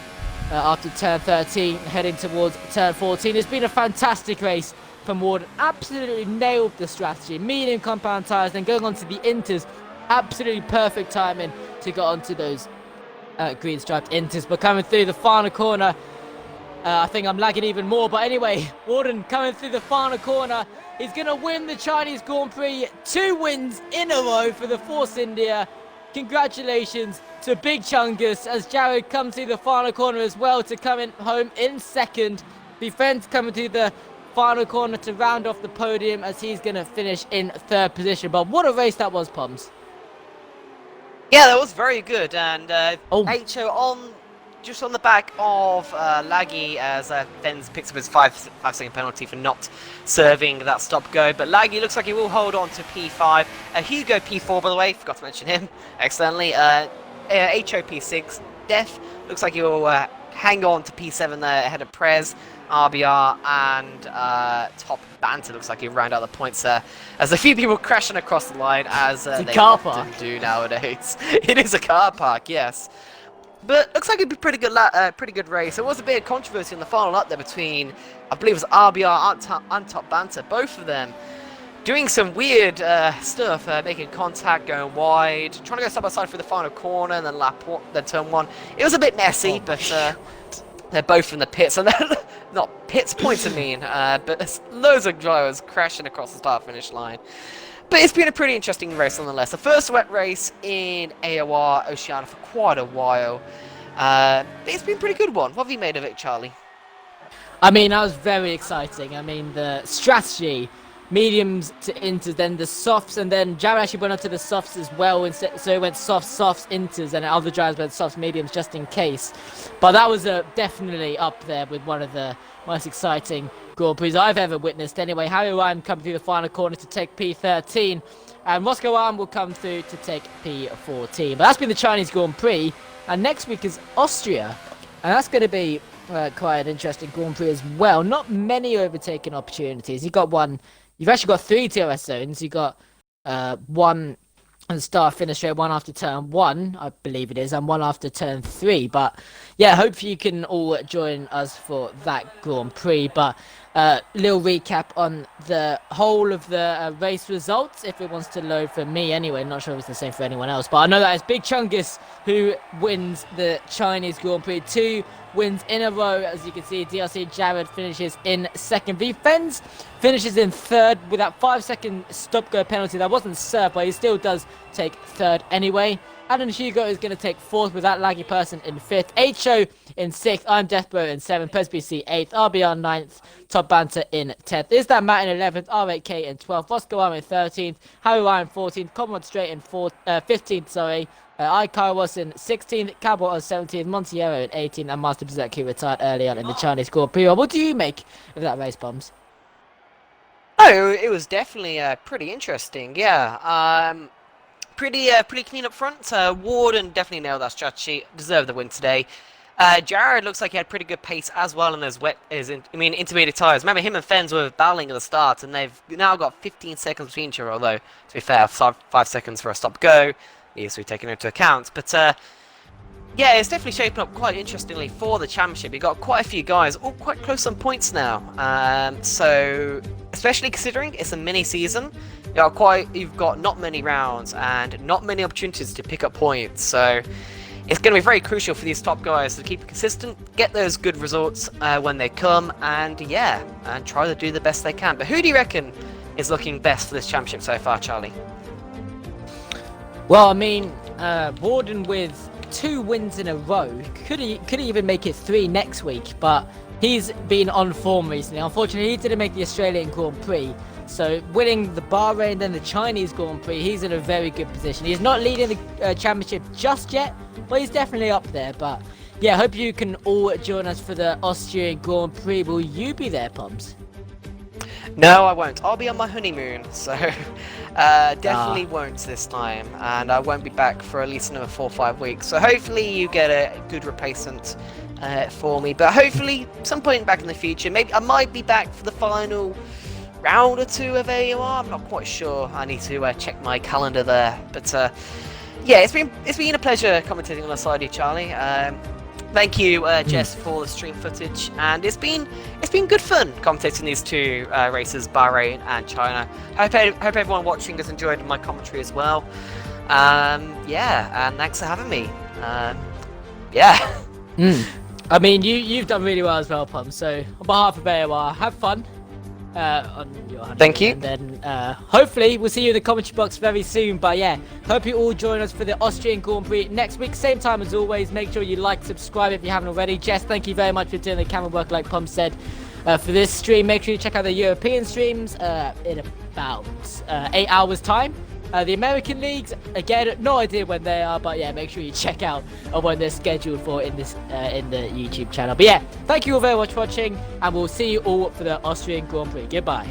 After turn 13, heading towards turn 14. It's been a fantastic race from Warden. Absolutely nailed the strategy. Medium compound tyres, then going on to the inters. Absolutely perfect timing to get onto those green striped inters. But coming through the final corner, I think I'm lagging even more. But anyway, Warden coming through the final corner. He's going to win the Chinese Grand Prix. 2 wins in a row for the Force India. Congratulations to Big Chungus as Jared comes through the final corner as well to come in home in second. Defense coming through the final corner to round off the podium as he's going to finish in 3rd position. But what a race that was, Poms. Yeah, that was very good. And HO just on the back of Laggy as Fens picks up his 5-second penalty for not serving that stop-go. But Laggy looks like he will hold on to P5. Hugo P4, by the way, forgot to mention him accidentally. HO P6. Def looks like he will hang on to P7 there ahead of Prez, RBR, and Top Banter. Looks like he'll round out the points there. As a few people crashing across the line as they often do nowadays. It is a car park, yes. But looks like it'd be pretty good race. There was a bit of controversy in the final lap there between, I believe it was RBR and Top Banter. Both of them doing some weird stuff, making contact, going wide, trying to go side by side through the final corner, and then turn 1. It was a bit messy, but they're both in the pits, and they're not pits points, I mean, but there's loads of drivers crashing across the start-finish line. But it's been a pretty interesting race nonetheless. The first wet race in AOR Oceania for quite a while. It's been a pretty good one. What have you made of it, Charlie? I mean, that was very exciting. I mean, the strategy, mediums to inters, then the softs, and then Jared actually went onto the softs as well. So he went softs, inters, and other drivers went softs, mediums just in case. But that was definitely up there with one of the most exciting Grand Prix I've ever witnessed. Anyway, Harry Ryan come through the final corner to take P13, and Moscow Arm will come through to take P14. But that's been the Chinese Grand Prix, and next week is Austria, and that's going to be quite an interesting Grand Prix as well. Not many overtaking opportunities. You've actually got 3 TOS zones. You've got 1 and start finish straight, 1 after turn 1, I believe it is, and 1 after turn 3. But yeah, hopefully you can all join us for that Grand Prix. But little recap on the whole of the race results, if it wants to load for me anyway. Not sure if it's the same for anyone else, but I know that it's Big Chungus who wins the Chinese Grand Prix. 2 wins in a row. As you can see, DLC Jared finishes in second. Fens finishes in third with that 5-second stop-go penalty that wasn't served, but he still does take third anyway. Alan Hugo is going to take 4th with that laggy person in 5th. H-Show in 6th. I'm Deathbro in 7th. PesBC 8th. RBR 9th. Top Banter in 10th. Is That Matt in 11th. R8K in 12th. Oscar Arm in 13th. Harry Ryan 14th. Comrade Straight in 15th. Sorry. Icar was in 16th. Cowboy on 17th. Montiero in 18th. And Master Berserk, who retired early on in the Chinese Grand Prix. What do you make of that race, Bombs? Oh, it was definitely pretty interesting. Yeah. Pretty clean up front. Warden definitely nailed that strategy. Deserved the win today. Jared looks like he had pretty good pace as well in his intermediate tyres. Remember, him and Fens were battling at the start, and they've now got 15 seconds between each other. Although, to be fair, 5 seconds for a stop-go needs to be taken into account. But yeah, it's definitely shaping up quite interestingly for the championship. You've got quite a few guys, all quite close on points now. So, especially considering it's a mini-season, you've got not many rounds and not many opportunities to pick up points. So, it's going to be very crucial for these top guys to keep it consistent, get those good results when they come, and yeah, and try to do the best they can. But who do you reckon is looking best for this championship so far, Charlie? Well, I mean, Warden with 2 wins in a row could even make it 3 next week, but he's been on form recently. Unfortunately, he didn't make the Australian Grand Prix, so winning the Bahrain then the Chinese Grand Prix, he's in a very good position. He's not leading the championship just yet, but he's definitely up there. But yeah, hope you can all join us for the Austrian Grand Prix. Will you be there, Pumps? No, I won't. I'll be on my honeymoon, so definitely won't this time, and I won't be back for at least another 4 or 5 weeks. So hopefully you get a good replacement for me, but hopefully some point back in the future. Maybe I might be back for the final round or 2 of AOR. I'm not quite sure. I need to check my calendar there, but yeah, it's been a pleasure commentating on the side of you, Charlie. Thank you, Jess, for the stream footage, and it's been good fun commentating these 2 races, Bahrain and China. Hope everyone watching has enjoyed my commentary as well. Yeah, and thanks for having me. Yeah. I mean, you've done really well as well, Pum. So on behalf of AOR, have fun. On your honeymoon. Thank you. And then hopefully we'll see you in the commentary box very soon. But yeah, hope you all join us for the Austrian Grand Prix next week, same time as always. Make sure you like, subscribe if you haven't already. Jess, thank you very much for doing the camera work, like Pum said, for this stream. Make sure you check out the European streams in about 8 hours time. The American leagues, again, no idea when they are, but yeah, make sure you check out when they're scheduled for in the YouTube channel. But yeah, thank you all very much for watching, and we'll see you all for the Austrian Grand Prix. Goodbye.